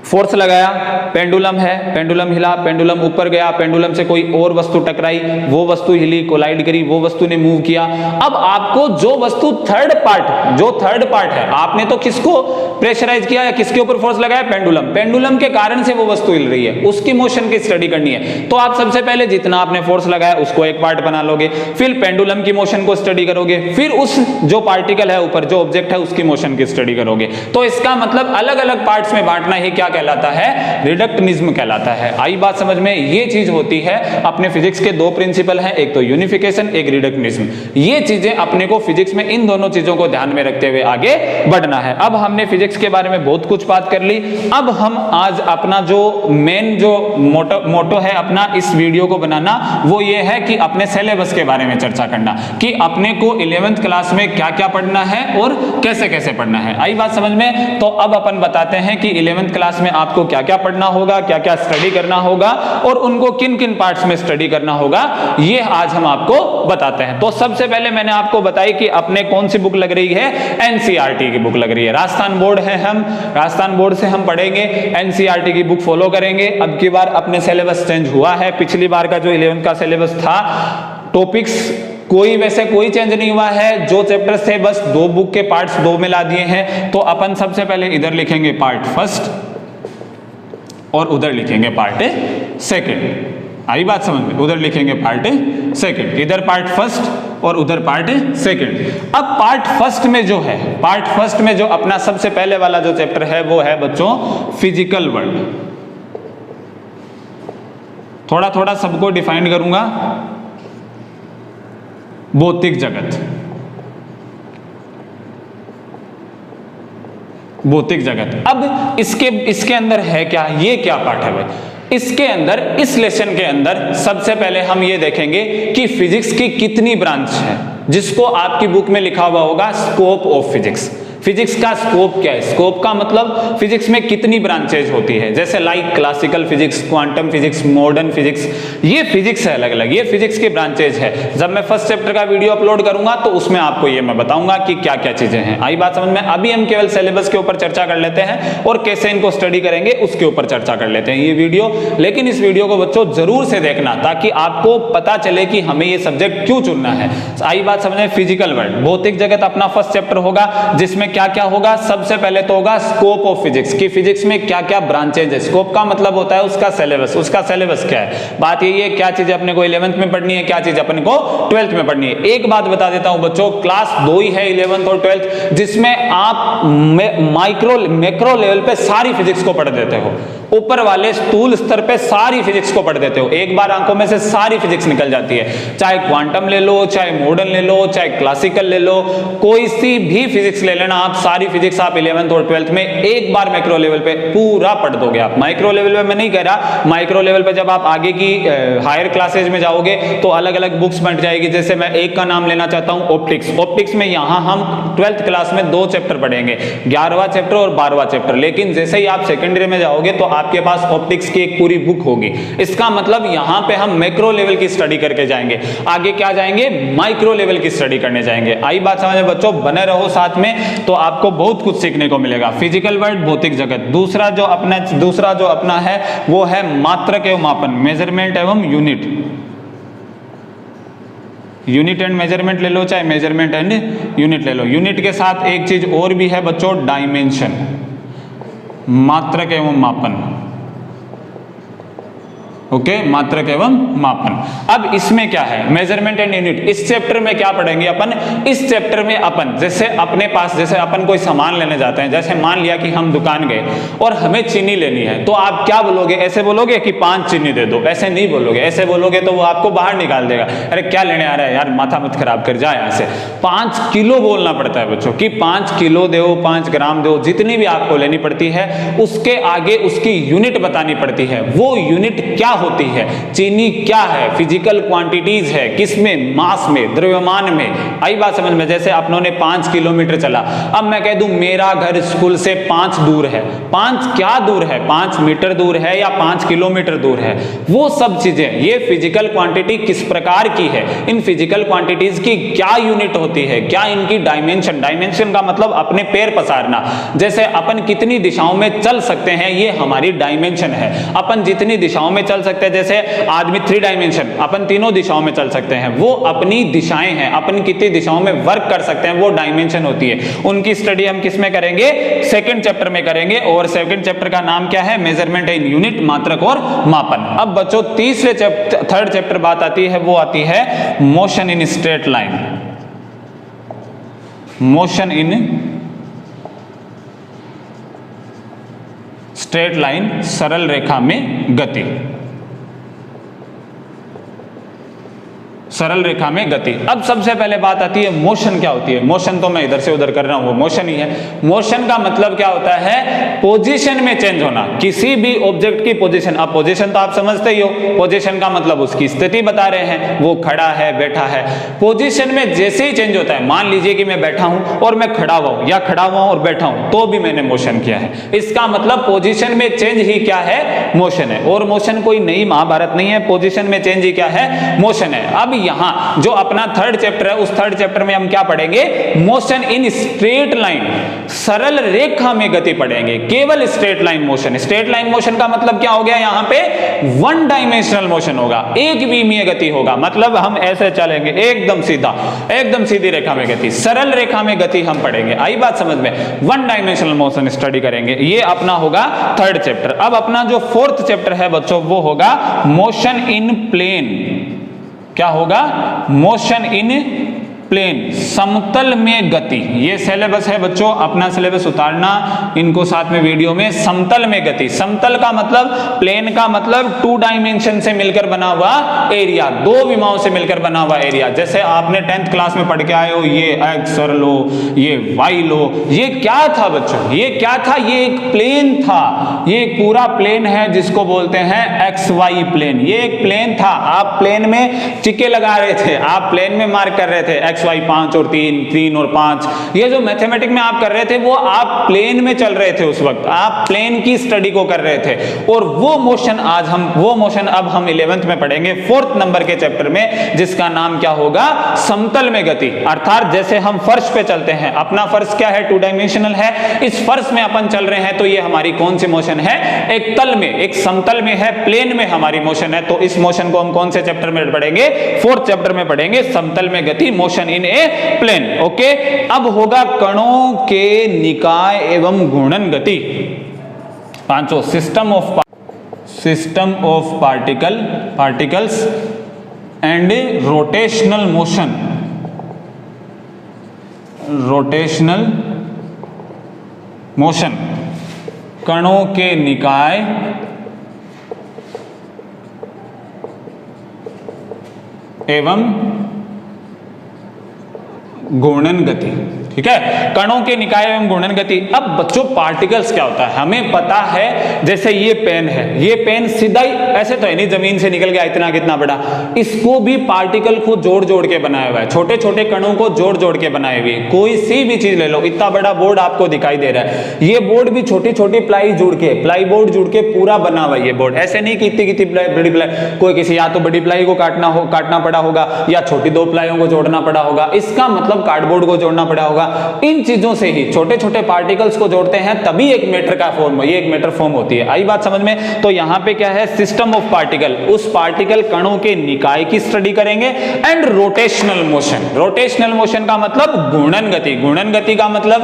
फोर्स लगाया, पेंडुलम है, पेंडुलम हिला, पेंडुलम ऊपर गया, पेंडुलम से कोई और वस्तु टकराई, वो वस्तु हिली, कोलाइड करी, वो वस्तु ने मूव किया। अब आपको जो वस्तु थर्ड पार्ट है, आपने तो किसको प्रेशराइज किया या किसके ऊपर फोर्स लगाया? पेंडुलम। पेंडुलम के कारण से वो वस्तु हिल रही है, उसकी मोशन की स्टडी करनी है। तो आप सबसे पहले जितना आपने फोर्स लगाया उसको एक पार्ट बना लोगे, फिर पेंडुलम की मोशन को स्टडी करोगे, फिर उस जो पार्टिकल है ऊपर, जो ऑब्जेक्ट है, उसकी मोशन की स्टडी करोगे। तो इसका मतलब अलग अलग पार्ट्स में बांटना ही क्या कहलाता है? रिडक्शनिज्म कहलाता है। आई बात समझ में? ये चीज होती है, अपने फिजिक्स के दो प्रिंसिपल हैं, एक तो यूनिफिकेशन, एक रिडक्शनिज्म। ये चीजें अपने को फिजिक्स में इन दोनों चीजों को ध्यान में रखते हुए आगे बढ़ना है। अब हमने फिजिक्स के बारे में बहुत कुछ बात कर ली। अब हम आज अपना जो मेन जो मोटो है अपना इस वीडियो को बनाना, वो ये है कि अपने सिलेबस के बारे में चर्चा करना कि अपने को 11th क्लास में क्या क्या पढ़ना है और कैसे कैसे पढ़ना है। आई बात समझ में? तो अब अपन बताते हैं कि 11th क्लास में आपको क्या क्या पढ़ना होगा, क्या क्या स्टडी करना होगा और उनको किन किन पार्ट्स में स्टडी करना होगा, ये आज हम आपको बताते हैं। तो सबसे पहले मैंने आपको बताई कि अपने कौन सी बुक लग रही है? एनसीईआरटी की बुक लग रही है। राजस्थान बोर्ड है, हम राजस्थान बोर्ड से हम पढ़ेंगे, एनसीईआरटी की बुक फॉलो करेंगे। अब की बार अपने सिलेबस चेंज हुआ है। पिछली बार का जो 11th का सिलेबस था, टॉपिक्स वैसे कोई चेंज नहीं हुआ है। जो चैप्टर्स थे बस दो बुक के पार्ट्स दो मिला दिए हैं। तो अपन सबसे पहले इधर लिखेंगे पार्ट फर्स्ट और उधर लिखेंगे पार्ट सेकंड। आई बात समझ में? उधर लिखेंगे पार्ट सेकंड, इधर पार्ट फर्स्ट और उधर पार्ट सेकंड। अब पार्ट फर्स्ट में जो है, पार्ट फर्स्ट में जो अपना सबसे पहले वाला जो चैप्टर है वो है बच्चों फिजिकल वर्ल्ड। थोड़ा थोड़ा सबको डिफाइन करूंगा। भौतिक जगत, भौतिक जगत। अब इसके अंदर है क्या? ये क्या पार्ट है भाई? इसके अंदर, इस लेसन के अंदर सबसे पहले हम ये देखेंगे कि फिजिक्स की कितनी ब्रांच है, जिसको आपकी बुक में लिखा हुआ होगा स्कोप ऑफ फिजिक्स। फिजिक्स का स्कोप क्या है? स्कोप का मतलब फिजिक्स में कितनी ब्रांचेज होती है, जैसे like classical physics, quantum physics, modern physics. ये फिजिक्स है अलग अलग, ये फिजिक्स की ब्रांचेज है। जब मैं फर्स्ट चैप्टर का वीडियो अपलोड करूंगा तो उसमें आपको ये मैं बताऊंगा कि क्या क्या चीजें हैं। आई बात समझ में? अभी हम केवल सिलेबस के ऊपर चर्चा कर लेते हैं और कैसे इनको स्टडी करेंगे उसके ऊपर चर्चा कर लेते हैं ये वीडियो। लेकिन इस वीडियो को बच्चों जरूर से देखना ताकि आपको पता चले कि हमें ये सब्जेक्ट क्यों चुनना है। आई बात समझ में? फिजिकल वर्ल्ड, भौतिक जगत अपना फर्स्ट चैप्टर होगा, जिसमें क्या क्या होगा? सबसे पहले तो होगा स्कोप ऑफ फिजिक्स, कि फिजिक्स में क्या क्या ब्रांचेज है। स्कोप का मतलब होता है उसका सिलेबस। उसका सिलेबस क्या है? बात यही है क्या चीज अपने को 11th में पढ़नी है, क्या चीज अपने को 12th में पढ़नी है। एक बात बता देता हूं बच्चों, क्लास 2 ही है 11th और 12th, जिसमें आप मैक्रो लेवल पे सारी फिजिक्स को पढ़ देते हो। ऊपर वाले स्थूल स्तर पे सारी फिजिक्स को पढ़ देते हो। एक बार आंखों में से सारी फिजिक्स निकल जाती है, चाहे क्वांटम ले लो, चाहे मॉडर्न ले लो, चाहे क्लासिकल ले लो, कोई सी भी फिजिक्स ले लेना आप, सारी फिजिक्स आप 11th और 12th में एक बार मैक्रो लेवल पे पूरा पढ़ दोगे आप। माइक्रो लेवल पे मैं नहीं कह रहा, माइक्रो लेवल पे जब आप आगे की हायर क्लासेज में जाओगे तो अलग अलग बुक्स बंट जाएगी। जैसे मैं एक का नाम लेना चाहता हूं, ऑप्टिक्स। ऑप्टिक्स में यहां हम 12th क्लास में 2 चैप्टर पढ़ेंगे, 11वां चैप्टर और 12वां चैप्टर। लेकिन जैसे ही आप सेकेंडरी में जाओगे तो आपके पास ऑप्टिक्स की एक पूरी बुक होगी। इसका मतलब यहां पे हम मैक्रो लेवल की स्टडी करके जाएंगे, आगे क्या जाएंगे? माइक्रो लेवल की स्टडी करने जाएंगे। आई बात समझ में बच्चों? बने रहो साथ में, तो आपको बहुत कुछ सीखने को मिलेगा। फिजिकल वर्ल्ड, भौतिक जगत। दूसरा जो अपना है वो है मात्रक एवं मापन, मेजरमेंट एवं यूनिट। यूनिट एंड मेजरमेंट ले लो, चाहे मेजरमेंट एंड यूनिट ले लो। यूनिट के साथ एक चीज और भी है बच्चों, डायमेंशन, मात्रक एवं मापन। ओके, मात्रक एवं मापन। अब इसमें क्या है? Measurement and unit. इस चैप्टर में क्या पढ़ेंगे अपन? इस चैप्टर में अपन जैसे अपने पास, जैसे अपन कोई सामान लेने जाते हैं, जैसे मान लिया कि हम दुकान गए और हमें चीनी लेनी है, तो आप क्या बोलोगे? ऐसे बोलोगे कि 5 चीनी दे दो? ऐसे नहीं बोलोगे। ऐसे बोलोगे तो वो आपको बाहर निकाल देगा, अरे क्या लेने आ रहा है यार, माथा मत खराब कर, जा यहाँ से। 5 किलो बोलना पड़ता है बच्चों, कि 5 किलो दो, 5 ग्राम दो, जितनी भी आपको लेनी पड़ती है उसके आगे उसकी यूनिट बतानी पड़ती है। वो यूनिट क्या होती है, चीनी क्या है, फिजिकल क्वांटिटीज है, किसमें, मास में, द्रव्यमान में। आई बात समझ में? जैसे आपनों ने 5 किलोमीटर चला, अब मैं कह दूं मेरा घर स्कूल से 5 दूर है, 5 क्या दूर है, 5 मीटर दूर है या 5 किलोमीटर दूर है, वो सब चीजें। ये फिजिकल क्वांटिटी किस प्रकार की है, इन फिजिकल क्वांटिटीज की क्या यूनिट होती है, क्या इनकी डायमेंशन, डायमेंशन का मतलब अपने पैर पसारना, जैसे अपन कितनी दिशाओं में चल सकते हैं ये हमारी डायमेंशन है। अपन जितनी दिशाओं में चल सकते हैं, जैसे आदमी 3 डायमेंशन, अपन तीनों दिशाओं में चल सकते हैं, वो अपनी दिशाएं हैं, अपन कितनी दिशाओं में वर्क कर सकते हैं वो डायमेंशन होती है। उनकी स्टडी हम किस में करेंगे, सेकंड चैप्टर में करेंगे, और सेकंड चैप्टर का नाम क्या है, मेजरमेंट इन यूनिट, मात्रक और मापन। अब बच्चों तीसरे चैप्टर, थर्ड चैप्टर बात आती है, वो आती है motion in straight line, motion in straight line, सरल रेखा में गति, सरल रेखा में गति। अब सबसे पहले बात आती है मोशन क्या होती है। मोशन तो मैं इधर से उधर कर रहा हूं, वो मोशन ही है। मोशन का मतलब क्या होता है, पोजीशन में चेंज होना, किसी भी ऑब्जेक्ट की पोजीशन। अब पोजीशन तो आप समझते ही हो, पोजीशन का मतलब उसकी स्थिति बता रहे हैं, वो खड़ा है, बैठा है। पोजीशन में जैसे ही चेंज होता है, मान लीजिए कि मैं बैठा हूं और मैं खड़ा हुआ हूं, या खड़ा हुआ और बैठा हूं, तो भी मैंने मोशन किया है। इसका मतलब पोजीशन में चेंज ही क्या है, मोशन है। और मोशन कोई नई महाभारत नहीं है, पोजीशन में चेंज ही क्या है, मोशन है। अब यहां जो अपना थर्ड चैप्टर है, उस थर्ड चैप्टर में हम क्या पढ़ेंगे, मोशन इन स्ट्रेट लाइन, सरल रेखा में गति पढ़ेंगे, केवल straight line motion. Straight line motion का मतलब क्या हो गया, यहां पे वन डायमेंशनल मोशन होगा, एक विमीय गति होगा, मतलब हम ऐसे चलेंगे एकदम सीधा, एकदम सीधी रेखा में गति, सरल रेखा में गति हम पढ़ेंगे। आई बात समझ में, वन डायमेंशनल मोशन स्टडी करेंगे, ये अपना होगा थर्ड चैप्टर। अब अपना जो फोर्थ चैप्टर है बच्चों, वो होगा मोशन इन प्लेन। क्या होगा, मोशन इन प्लेन, समतल में गति। ये सिलेबस है बच्चों, अपना सिलेबस उतारना इनको साथ में वीडियो में। समतल में गति, समतल का मतलब, प्लेन का मतलब 2 डायमेंशन से मिलकर बना हुआ एरिया, 2 विमाओं से मिलकर बना हुआ एरिया। जैसे आपने 10th क्लास में पढ़ के आए हो, ये एक्स लो, ये वाई लो, ये क्या था बच्चों, ये क्या था, ये एक प्लेन था, ये एक पूरा प्लेन है जिसको बोलते हैं एक्स वाई प्लेन। ये एक प्लेन था, आप प्लेन में टिके लगा रहे थे, आप प्लेन में मार्क कर रहे थे एक्स वाई 5 और 3, 3 और 5। ये जो मैथमेटिक में आप कर रहे थे, वो आप प्लेन में चल रहे थे, उस वक्त आप प्लेन की स्टडी को कर रहे थे। और वो मोशन आज हम, वो मोशन अब हम 11th में पढ़ेंगे, 4th नंबर के चैप्टर में, जिसका नाम क्या होगा, समतल में गति। अर्थात जैसे हम फर्श पे चलते हैं, अपना फर्श क्या है, 2 डायमेंशनल है, इस फर्श में अपन चल रहे हैं, तो ये हमारी कौन सी मोशन है, एक तल में, एक समतल में है, प्लेन में हमारी मोशन है। तो इस मोशन को हम कौन से चैप्टर में पढ़ेंगे, 4th चैप्टर में पढ़ेंगे, समतल में गति, motion in a plane. Okay, अब होगा कणों के निकाय एवं घूर्णन गति। पांचों, system of particles and rotational motion, कणों के निकाय एवं घूर्णन गति। ठीक है, कणों के निकाय एवं घूर्णन गति। अब बच्चों पार्टिकल्स क्या होता है, हमें पता है। जैसे ये पेन है, ये पेन सीधा ही ऐसे तो है नहीं, जमीन से निकल गया इतना कितना बड़ा, इसको भी पार्टिकल को जोड़ जोड़ के बनाया हुआ है, छोटे छोटे कणों को जोड़ जोड़ के बनाए हुए। कोई सी भी चीज ले लो, इतना बड़ा बोर्ड आपको दिखाई दे रहा है, ये बोर्ड भी छोटी छोटी प्लाई जुड़ के, प्लाई बोर्ड जुड़ के पूरा बना हुआ है ये बोर्ड। ऐसे नहीं कि इतनी कितनी बड़ी प्लाई, कोई किसी या तो बड़ी प्लाई को काटना पड़ा होगा, या छोटी 2 प्लाइयों को जोड़ना पड़ा होगा, इसका मतलब कार्डबोर्ड को जोड़ना पड़ा होगा। इन चीजों से ही छोटे छोटे पार्टिकल्स को जोड़ते हैं, तभी एक मैटर का फॉर्म, ये एक मैटर फॉर्म होती है। आई बात समझ में। तो यहां पे क्या है, सिस्टम ऑफ पार्टिकल, उस पार्टिकल कणों के निकाय की स्टडी करेंगे, and rotational motion. Rotational motion का मतलब घूर्णन गति। घूर्णन गति का मतलब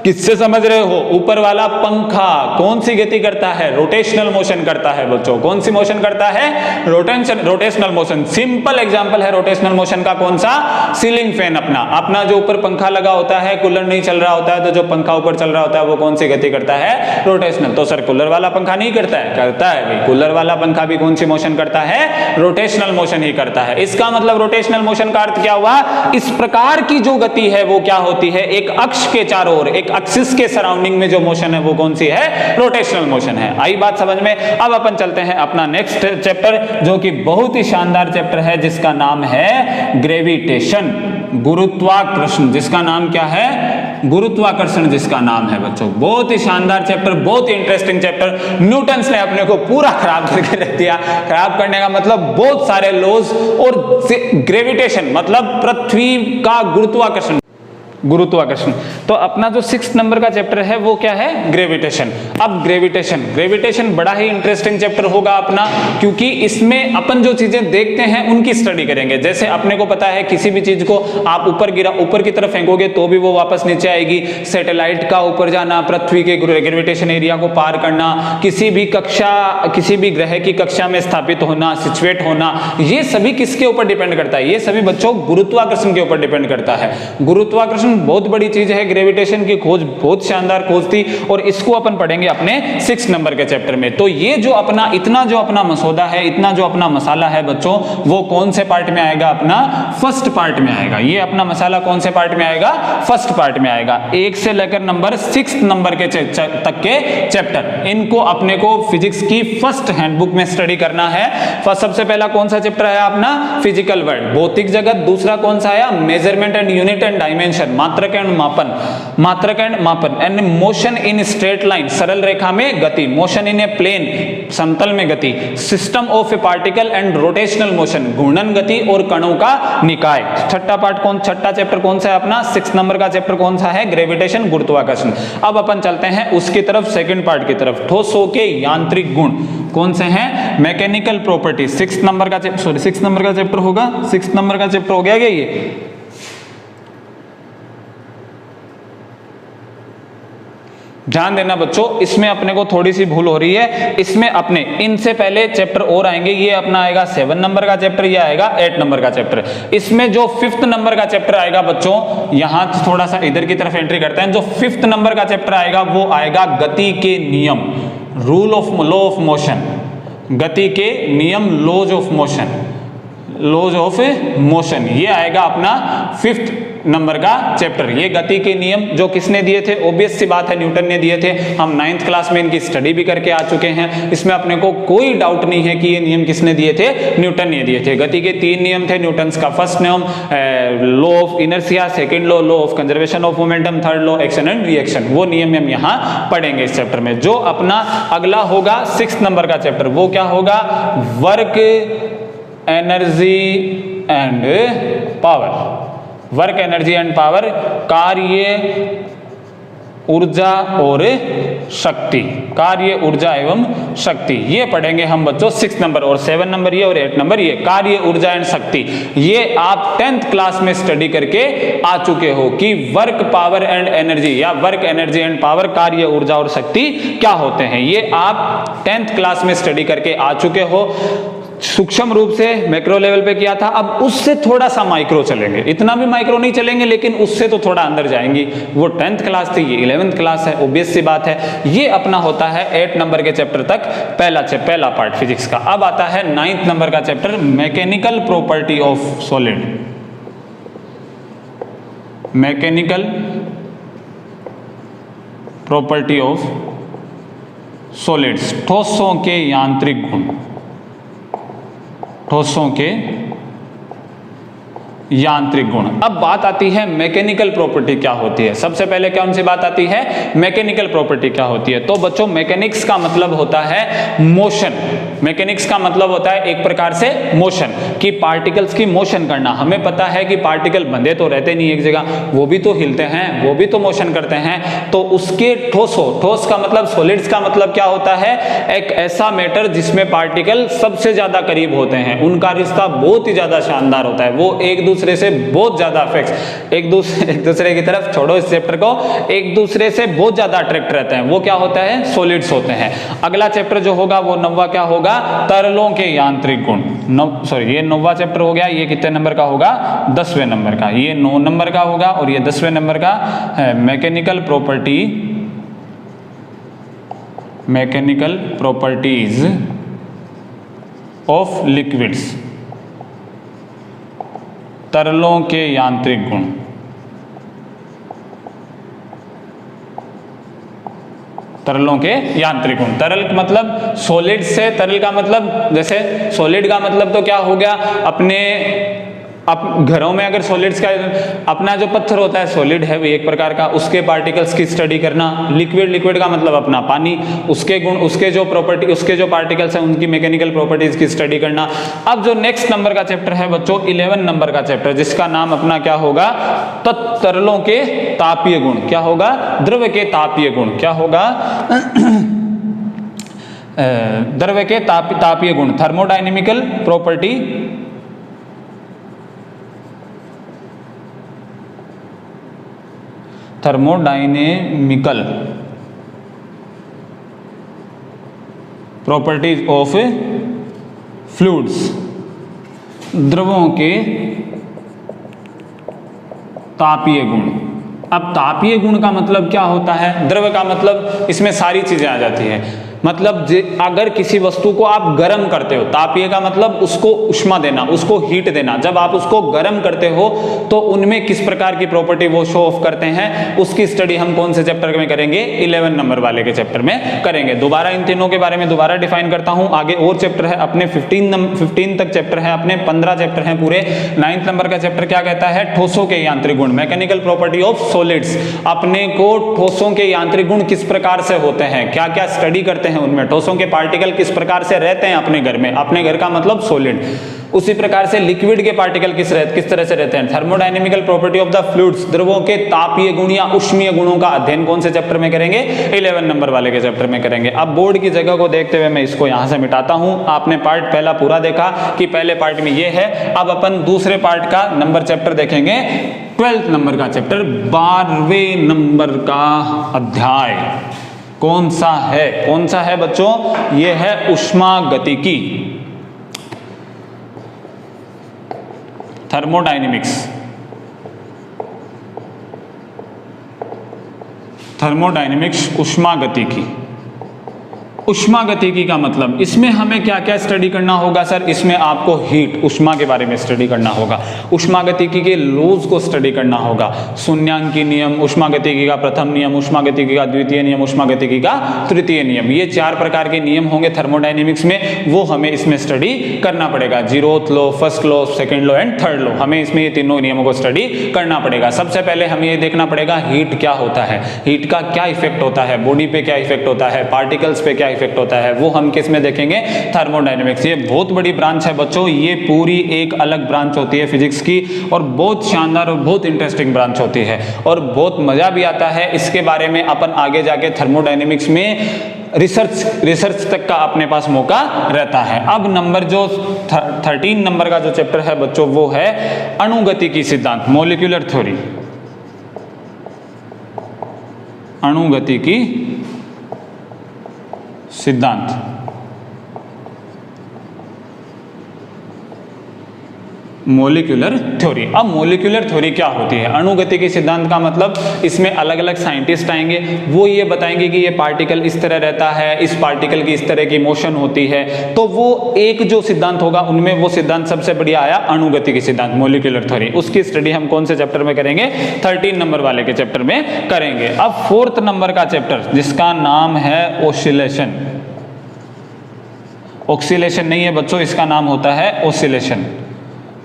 किससे समझ रहे हो, ऊपर वाला पंखा कौन सी गति करता है, रोटेशनल मोशन करता है बच्चों। कौन सी मोशन करता है, रोटेशनल मोशन। सिंपल एग्जांपल है रोटेशनल मोशन का, कौन सा, सीलिंग फैन। अपना जो ऊपर पंखा लगा होता है, कूलर नहीं चल रहा होता है, तो जो पंखा ऊपर चल रहा होता है वो कौन सी गति करता है, रोटेशनल। तो सर कूलर वाला पंखा नहीं करता है, करता है भाई, कूलर वाला पंखा भी कौन सी मोशन करता है, रोटेशनल मोशन ही करता है। इसका मतलब रोटेशनल मोशन का अर्थ क्या हुआ, इस प्रकार की जो गति है वो क्या होती है, एक अक्ष के चारों ओर, एक एक्सिस के सराउंडिंग में जो मोशन है वो कौन सी है, रोटेशनल मोशन है। आई बात समझ में। अब अपन चलते हैं अपना नेक्स्ट चैप्टर, जो कि बहुत ही शानदार चैप्टर है, जिसका नाम है ग्रेविटेशन, गुरुत्वाकर्षण। जिसका नाम क्या है, गुरुत्वाकर्षण जिसका नाम है बच्चों। बहुत ही शानदार चैप्टर, बहुत ही इंटरेस्टिंग चैप्टर। न्यूटन ने अपने को पूरा खराब करके रख दिया। खराब करने का मतलब बहुत सारे लॉज, और ग्रेविटेशन मतलब पृथ्वी का गुरुत्वाकर्षण, गुरुत्वाकर्षण। तो अपना जो 6 नंबर का चैप्टर है वो क्या है, ग्रेविटेशन। अब ग्रेविटेशन बड़ा ही इंटरेस्टिंग चैप्टर होगा अपना, क्योंकि इसमें अपन जो चीजें देखते हैं उनकी स्टडी करेंगे। जैसे अपने को पता है किसी भी चीज को आप ऊपर की तरफ फेंकोगे तो भी वो वापस नीचे आएगी। सैटेलाइट का ऊपर जाना, पृथ्वी के ग्रेविटेशन एरिया को पार करना, किसी भी ग्रह की कक्षा में स्थापित होना, सिचुएट होना, ये सभी किसके ऊपर डिपेंड करता है, ये सभी बच्चों गुरुत्वाकर्षण के ऊपर डिपेंड करता है। गुरुत्वाकर्षण बहुत बड़ी चीज है। ग्रेविटेशन की खोज बहुत शानदार खोज थी, और इसको अपन पढ़ेंगे अपने 6 नंबर के चैप्टर में। तो ये जो अपना इतना जो अपना मसौदा है, इतना जो अपना मसाला है बच्चों, वो कौन से पार्ट में आएगा, अपना फर्स्ट पार्ट में आएगा। ये अपना मसाला कौन से पार्ट में आएगा, फर्स्ट पार्ट में आएगा। 1 से लेकर नंबर 6 नंबर के तक के चैप्टर, इनको अपने को फिजिक्स की फर्स्ट हैंडबुक में स्टडी करना है। सबसे पहला कौन सा चैप्टर है अपना, फिजिकल वर्ल्ड, भौतिक जगत। दूसरा कौन सा आया, measurement and unit and dimension, मात्रक एंड मापन and motion in straight line, सरल रेखा में गति, मोशन इन ए प्लेन, समतल में गति, system of A particle and rotational motion, घूर्णन गति और कणों का निकाय। छठा चैप्टर कौन सा है अपना, 6 नंबर का चैप्टर कौन सा है, ग्रेविटेशन, गुरुत्वाकर्षण। अब अपन चलते हैं उसकी तरफ, सेकंड पार्ट की तरफ, ठोसों के यांत्रिक गुण कौन से हैं, मैकेनिकल प्रॉपर्टी। 6 नंबर का चैप्टर होगा, 6 नंबर का चैप्टर हो गया क्या ये। ध्यान देना बच्चों, इसमें अपने को थोड़ी सी भूल हो रही है। इसमें अपने इनसे पहले चैप्टर और आएंगे। ये अपना आएगा 7 नंबर का चैप्टर, ये आएगा 8 नंबर का चैप्टर। इसमें जो 5th नंबर का चैप्टर आएगा बच्चों, यहां थोड़ा सा इधर की तरफ एंट्री करते हैं। जो 5th नंबर का चैप्टर आएगा वो आएगा गति के नियम, लॉ ऑफ मोशन, गति के नियम, लॉज ऑफ मोशन। ये आएगा अपना 5th नंबर का चैप्टर। ये गति के नियम जो किसने दिए थे, ऑब्वियस सी बात है न्यूटन ने दिए थे। हम 9th क्लास में इनकी स्टडी भी करके आ चुके हैं। इसमें अपने को कोई डाउट नहीं है कि ये नियम किसने दिए थे, न्यूटन ने दिए थे। गति के 3 नियम थे न्यूटन का। फर्स्ट नियम law of inertia, second law of conservation of momentum, third law action and reaction. वो नियम हम यहाँ पढ़ेंगे इस चैप्टर में। जो अपना अगला होगा 6th नंबर का चैप्टर, वो क्या होगा, work, energy and power. Work, energy and power, कार्य, ऊर्जा और शक्ति, कार्य, ऊर्जा एवं शक्ति। ये पढ़ेंगे हम बच्चों 6 नंबर, और 7 नंबर ये और 8 नंबर ये, कार्य, ऊर्जा एंड शक्ति। ये आप 10th क्लास में स्टडी करके आ चुके हो कि वर्क, पावर एंड एनर्जी, या वर्क, एनर्जी एंड पावर, कार्य, ऊर्जा और शक्ति क्या होते हैं। ये आप 10th क्लास में स्टडी करके आ चुके हो। सूक्ष्म रूप से मैक्रो लेवल पे किया था। अब उससे थोड़ा सा माइक्रो चलेंगे, इतना भी माइक्रो नहीं चलेंगे, लेकिन उससे तो थोड़ा अंदर जाएंगी। वो 10th क्लास थी, ये 11th क्लास है, ऑब्वियस सी बात है। ये अपना होता है 8 नंबर के चैप्टर तक पहला पार्ट फिजिक्स का। अब आता है 9th नंबर का chapter, mechanical property of solid. Mechanical property of solids, ठोसों के यांत्रिक गुण, ठोसों के यांत्रिक गुण। अब बात आती है मैकेनिकल प्रॉपर्टी क्या होती है। सबसे पहले कौन सी बात आती है, मैकेनिकल प्रॉपर्टी क्या होती है। तो बच्चों मैकेनिक्स का मतलब होता है मोशन। मैकेनिक्स का मतलब होता है एक प्रकार से मोशन, कि पार्टिकल्स की मोशन करना। हमें पता है कि पार्टिकल बंधे तो रहते नहीं एक जगह, वो भी तो हिलते हैं, वो भी तो मोशन करते हैं। तो उसके ठोस का मतलब, सॉलिड्स का मतलब क्या होता है, एक ऐसा मैटर जिसमें पार्टिकल सबसे ज्यादा करीब होते हैं, उनका रिश्ता बहुत ही ज्यादा शानदार होता है। वो एक दूसरे से बहुत ज्यादा अफेक्ट, एक दूसरे की तरफ, छोड़ो इस चैप्टर को, एक दूसरे से बहुत ज्यादा अट्रैक्ट रहते हैं। वो क्या होता है, सॉलिड्स होते हैं। अगला चैप्टर जो होगा वो 9वां क्या होगा, तरलों के यांत्रिक गुण। ये 9वां चैप्टर हो गया। ये कितने नंबर का होगा, 10वें नंबर का। ये 9 नंबर का होगा और ये 10वें नंबर का है। मैकेनिकल प्रॉपर्टीज ऑफ लिक्विड्स, तरलों के यांत्रिक गुण। तरलों के यांत्रिक गुण। तरल मतलब सॉलिड से, तरल का मतलब जैसे सॉलिड का मतलब तो क्या हो गया, अपने घरों में अगर सॉलिड्स का, अपना जो पत्थर होता है सॉलिड है वो एक प्रकार का, उसके पार्टिकल्स की स्टडी करना। लिक्विड का मतलब अपना पानी, उसके गुण, उसके जो प्रॉपर्टी, उसके जो पार्टिकल्स हैं उनकी मैकेनिकल प्रॉपर्टीज की स्टडी करना। अब जो नेक्स्ट नंबर का चैप्टर है बच्चों 11 नंबर का चैप्टर, जिसका नाम अपना क्या होगा, तरलों के तापीय गुण। क्या होगा, द्रव के तापीय गुण। क्या होगा, द्रव के तापीय गुण, thermodynamical property thermodynamical properties of fluids, द्रवों के तापीय गुण। अब तापीय गुण का मतलब क्या होता है, द्रव का मतलब इसमें सारी चीजें आ जाती है। मतलब अगर किसी वस्तु को आप गर्म करते हो, तापीय का मतलब उसको उष्मा देना, उसको हीट देना। जब आप उसको गर्म करते हो तो उनमें किस प्रकार की प्रॉपर्टी वो शो ऑफ करते हैं, उसकी स्टडी हम कौन से चैप्टर में करेंगे, 11 नंबर वाले के चैप्टर में करेंगे। दोबारा इन तीनों के बारे में दोबारा डिफाइन करता हूं। आगे और चैप्टर है अपने 15 तक चैप्टर है अपने, 15 चैप्टर हैं पूरे। 9th नंबर का चैप्टर क्या कहता है, ठोसों के यांत्रिक गुण, मैकेनिकल प्रॉपर्टी ऑफ सॉलिड्स। अपने को ठोसों के यांत्रिक गुण किस प्रकार से होते हैं, क्या क्या स्टडी करते हैं उनमें, ठोसों के पार्टिकल किस प्रकार से रहते हैं अपने घर में, अपने घर का मतलब सॉलिड। उसी प्रकार से लिक्विड के पार्टिकल किस तरह से रहते हैं, thermodynamical property of the fluids, द्रवों के तापीय गुण या उष्मीय गुणों का अध्ययन कौन से चैप्टर में करेंगे, 11 नंबर वाले के चैप्टर में करेंगे। अब बोर्ड की जगह को देखते हुए मैं इसको यहां से मिटाता हूं। आपने पार्ट पहला पूरा देखा कि पहले पार्ट में ये है। अब अपन दूसरे पार्ट का नंबर चैप्टर देखेंगे, 12th नंबर का चैप्टर, 12वें नंबर का अध्याय कौन सा है, कौन सा है बच्चों, यह है ऊष्मागतिकी, थर्मोडायनेमिक्स। थर्मोडायनेमिक्स ऊष्मागतिकी। ऊष्मागतिकी का मतलब इसमें हमें क्या क्या स्टडी करना होगा सर, इसमें आपको हीट, ऊष्मा के बारे में स्टडी करना होगा, ऊष्मागतिकी के लॉज को स्टडी करना होगा, शून्यांकी नियम, ऊष्मागतिकी का प्रथम नियम, ऊष्मागतिकी का द्वितीय नियम, ऊष्मागतिकी का तृतीय नियम। ये 4 प्रकार के नियम होंगे थर्मोडायनेमिक्स में, वो हमें इसमें स्टडी करना पड़ेगा। 0th law, first law, second law and third law, हमें इसमें ये तीनों नियमों को स्टडी करना पड़ेगा। सबसे पहले हमें ये देखना पड़ेगा हीट क्या होता है, हीट का क्या इफेक्ट होता है, बॉडी पे क्या इफेक्ट होता है, पार्टिकल्स पे क्या इफेक्ट होता है, वो हम किस में देखेंगे, थर्मोडायनेमिक्स। ये बहुत बड़ी ब्रांच है बच्चों, ये पूरी एक अलग ब्रांच होती है फिजिक्स की, और बहुत शानदार और बहुत इंटरेस्टिंग ब्रांच होती है, और बहुत मजा भी आता है इसके बारे में। अपन आगे जाके थर्मोडायनेमिक्स में रिसर्च तक का अपने पास मौका रहता है। अब नंबर जो 13 नंबर का जो चैप्टर है बच्चों, वो है अणुगतिकी सिद्धांत, मॉलिक्यूलर थ्योरी, अणुगतिकी सिद्धांत। Molecular theory. अब मॉलिक्यूलर थ्योरी क्या होती है, अणुगतिकी सिद्धांत का मतलब इसमें अलग अलग साइंटिस्ट आएंगे, वो ये बताएंगे कि ये पार्टिकल इस तरह रहता है, इस पार्टिकल की इस तरह की मोशन होती है। तो वो एक जो सिद्धांत होगा उनमें वो सिद्धांत सबसे बढ़िया आया अणुगतिकी सिद्धांत, मॉलिक्यूलर थ्योरी। उसकी स्टडी हम कौन से चैप्टर में करेंगे, 13 नंबर वाले के चैप्टर में करेंगे। अब 4th नंबर का चैप्टर जिसका नाम है ऑसिलेशन। ऑक्सीलेशन नहीं है बच्चों, इसका नाम होता है ऑसिलेशन,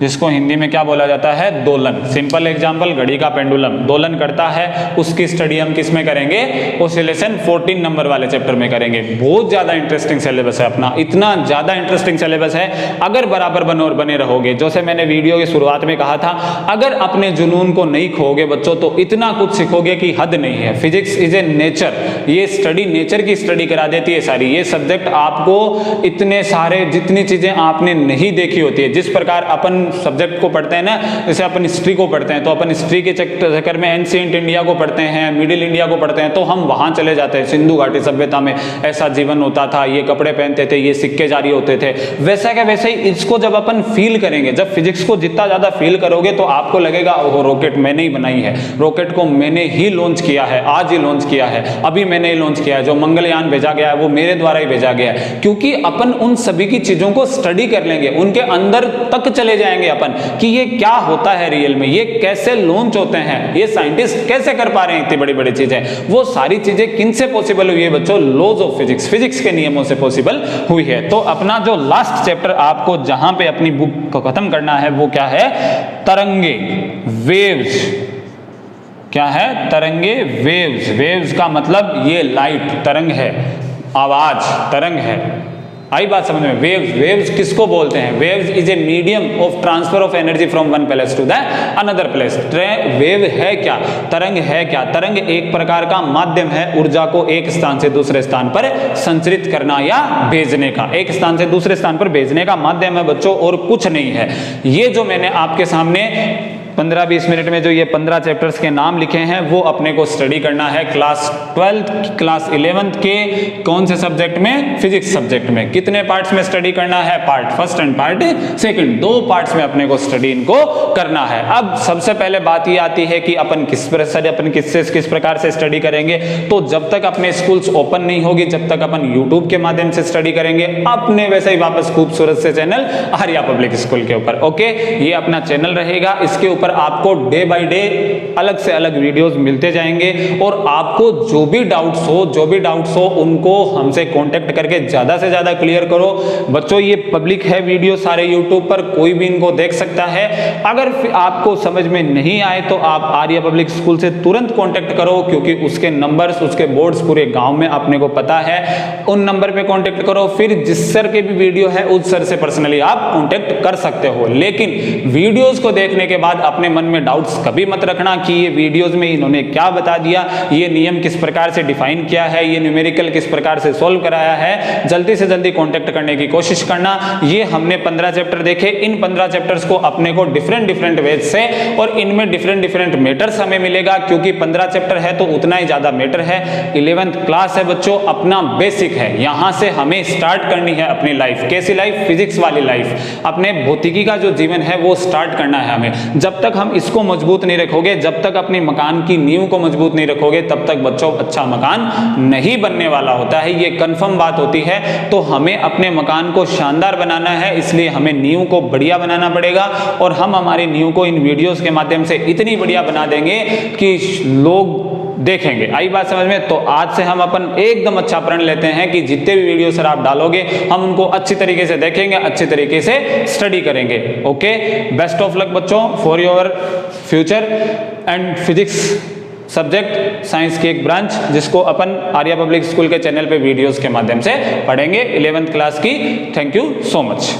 जिसको हिंदी में क्या बोला जाता है, दोलन। सिंपल एग्जांपल, घड़ी का पेंडुलम दोलन करता है, उसकी स्टडी हम किस में करेंगे, ऑसिलेशन 14 नंबर वाले चैप्टर में करेंगे। बहुत ज्यादा इंटरेस्टिंग सिलेबस है अपना, इतना ज्यादा इंटरेस्टिंग सिलेबस है, अगर बराबर बने रहोगे, जैसे मैंने वीडियो की शुरुआत में कहा था, अगर अपने जुनून को नहीं खोगे बच्चों तो इतना कुछ सीखोगे कि हद नहीं है। फिजिक्स इज ए नेचर, ये स्टडी नेचर की स्टडी करा देती है सारी। ये सब्जेक्ट आपको इतने सारे, जितनी चीजें आपने नहीं देखी होती है, जिस प्रकार अपन सब्जेक्ट को पढ़ते हैं ना, जैसे अपन हिस्ट्री को पढ़ते हैं तो अपन हिस्ट्री के चक्कर में एंशिएंट इंडिया को पढ़ते हैं, मिडिल इंडिया को पढ़ते हैं, तो हम वहां चले जाते हैं, सिंधु घाटी सभ्यता में ऐसा जीवन होता था, ये कपड़े पहनते थे, ये सिक्के जारी होते थे, वैसा क्या वैसे ही इसको जब अपन फील करेंगे, जब फिजिक्स को जितना ज्यादा फील करोगे तो आपको लगेगा ओह रॉकेट मैंने ही बनाई है, रॉकेट को मैंने ही लॉन्च किया है, आज ही लॉन्च किया है, अभी मैंने ही लॉन्च किया है, जो मंगलयान भेजा गया है वो मेरे द्वारा ही भेजा गया है। क्योंकि अपन उन सभी की चीजों को स्टडी कर लेंगे, उनके अंदर तक चले जाएंगे जाएंगे अपन कि ये क्या होता है रियल में, ये कैसे लॉन्च होते हैं, ये साइंटिस्ट कैसे कर पा रहे हैं इतनी बड़ी बड़ी चीजें। वो सारी चीजें किन से पॉसिबल हुई है बच्चों? लॉज ऑफ फिजिक्स, फिजिक्स के नियमों से पॉसिबल हुई है। तो अपना जो लास्ट चैप्टर आपको जहां पे अपनी बुक को खत्म करना है वो क्या है? तरंगे, वेव्स। क्या है? तरंगे, वेव्स। वेव्स का मतलब ये लाइट तरंग है, आवाज तरंग है। आई बात समझ में? वेव्स, वेव्स किसको बोलते हैं? Waves is a medium of transfer of energy from one place to the another place. Wave है क्या? तरंग है क्या? तरंग एक प्रकार का माध्यम है ऊर्जा को एक स्थान से दूसरे स्थान पर संचरित करना या भेजने का। एक स्थान से दूसरे स्थान पर भेजने का माध्यम है बच्चों, और कुछ नहीं है। ये जो मैंने आपके सामने 15-20 मिनट में जो ये 15 चैप्टर्स के नाम लिखे हैं वो अपने को स्टडी करना है क्लास 12th, क्लास 11th के कौन से सब्जेक्ट में? फिजिक्स सब्जेक्ट में। कितने पार्ट्स में स्टडी करना है? Part first and part second, 2 parts में अपने को स्टडी इनको करना है। अब सबसे पहले बात ये आती है कि अपन किस प्रकार से स्टडी करेंगे। तो जब तक अपने स्कूल्स ओपन नहीं होगी, जब तक अपन यूट्यूब के माध्यम से स्टडी करेंगे अपने वैसे ही वापस खूबसूरत से चैनल आर्या पब्लिक स्कूल के ऊपर। ओके, ये अपना चैनल रहेगा, इसके ऊपर आपको डे बाय डे अलग से अलग वीडियोस मिलते जाएंगे, और आपको जो भी डाउट्स हो उनको हमसे कांटेक्ट करके ज्यादा से ज्यादा क्लियर करो। बच्चों ये पब्लिक है वीडियो सारे यूट्यूब पर, कोई भी इनको देख सकता है। अगर आपको समझ में नहीं आए तो आप आर्या पब्लिक स्कूल से तुरंत कांटेक्ट करो, क्योंकि उसके नंबर्स, उसके बोर्ड्स पूरे गांव में अपने को पता है। उन नंबर पे कांटेक्ट करो, फिर जिस सर के भी वीडियो है उस सर से पर्सनली आप कांटेक्ट कर सकते हो। लेकिन वीडियोस को देखने के बाद अपने मन में डाउट्स कभी मत रखना कि ये वीडियोस में इन्होंने क्या बता दिया, ये नियम किस प्रकार से डिफाइन किया है, ये न्यूमेरिकल किस प्रकार से सॉल्व कराया है। जल्दी से जल्दी कांटेक्ट करने की कोशिश करना। ये हमने 15 चैप्टर देखे, इन 15 चैप्टर्स को अपने को डिफरेंट वेज से और इनमें डिफरेंट मैटर्स हमें मिलेगा, क्योंकि 15 चैप्टर है तो उतना ही ज्यादा मैटर है। 11th क्लास है बच्चों, अपना बेसिक है, यहां से हमें स्टार्ट करनी है अपनी लाइफ। कैसी लाइफ? फिजिक्स वाली लाइफ। अपने भौतिकी का जो जीवन है वो स्टार्ट करना है हमें। जब तक हम इसको मजबूत नहीं रखोगे, जब तक अपनी मकान की नींव को मजबूत नहीं रखोगे, तब तक बच्चों अच्छा मकान नहीं बनने वाला होता है। ये कंफर्म बात होती है। तो हमें अपने मकान को शानदार बनाना है, इसलिए हमें नींव को बढ़िया बनाना पड़ेगा, और हम हमारी नींव को इन वीडियोस के माध्यम से इतनी बढ़िया बना देंगे कि लोग देखेंगे। आई बात समझ में? तो आज से हम अपन एकदम अच्छा प्रण लेते हैं कि जितने भी वीडियो सर आप डालोगे हम उनको अच्छी तरीके से देखेंगे, अच्छी तरीके से स्टडी करेंगे। ओके, बेस्ट ऑफ लक बच्चों for your future and physics subject, science की एक ब्रांच जिसको अपन आर्या पब्लिक स्कूल के चैनल पे वीडियोस के माध्यम से पढ़ेंगे 11th क्लास की। Thank you so much.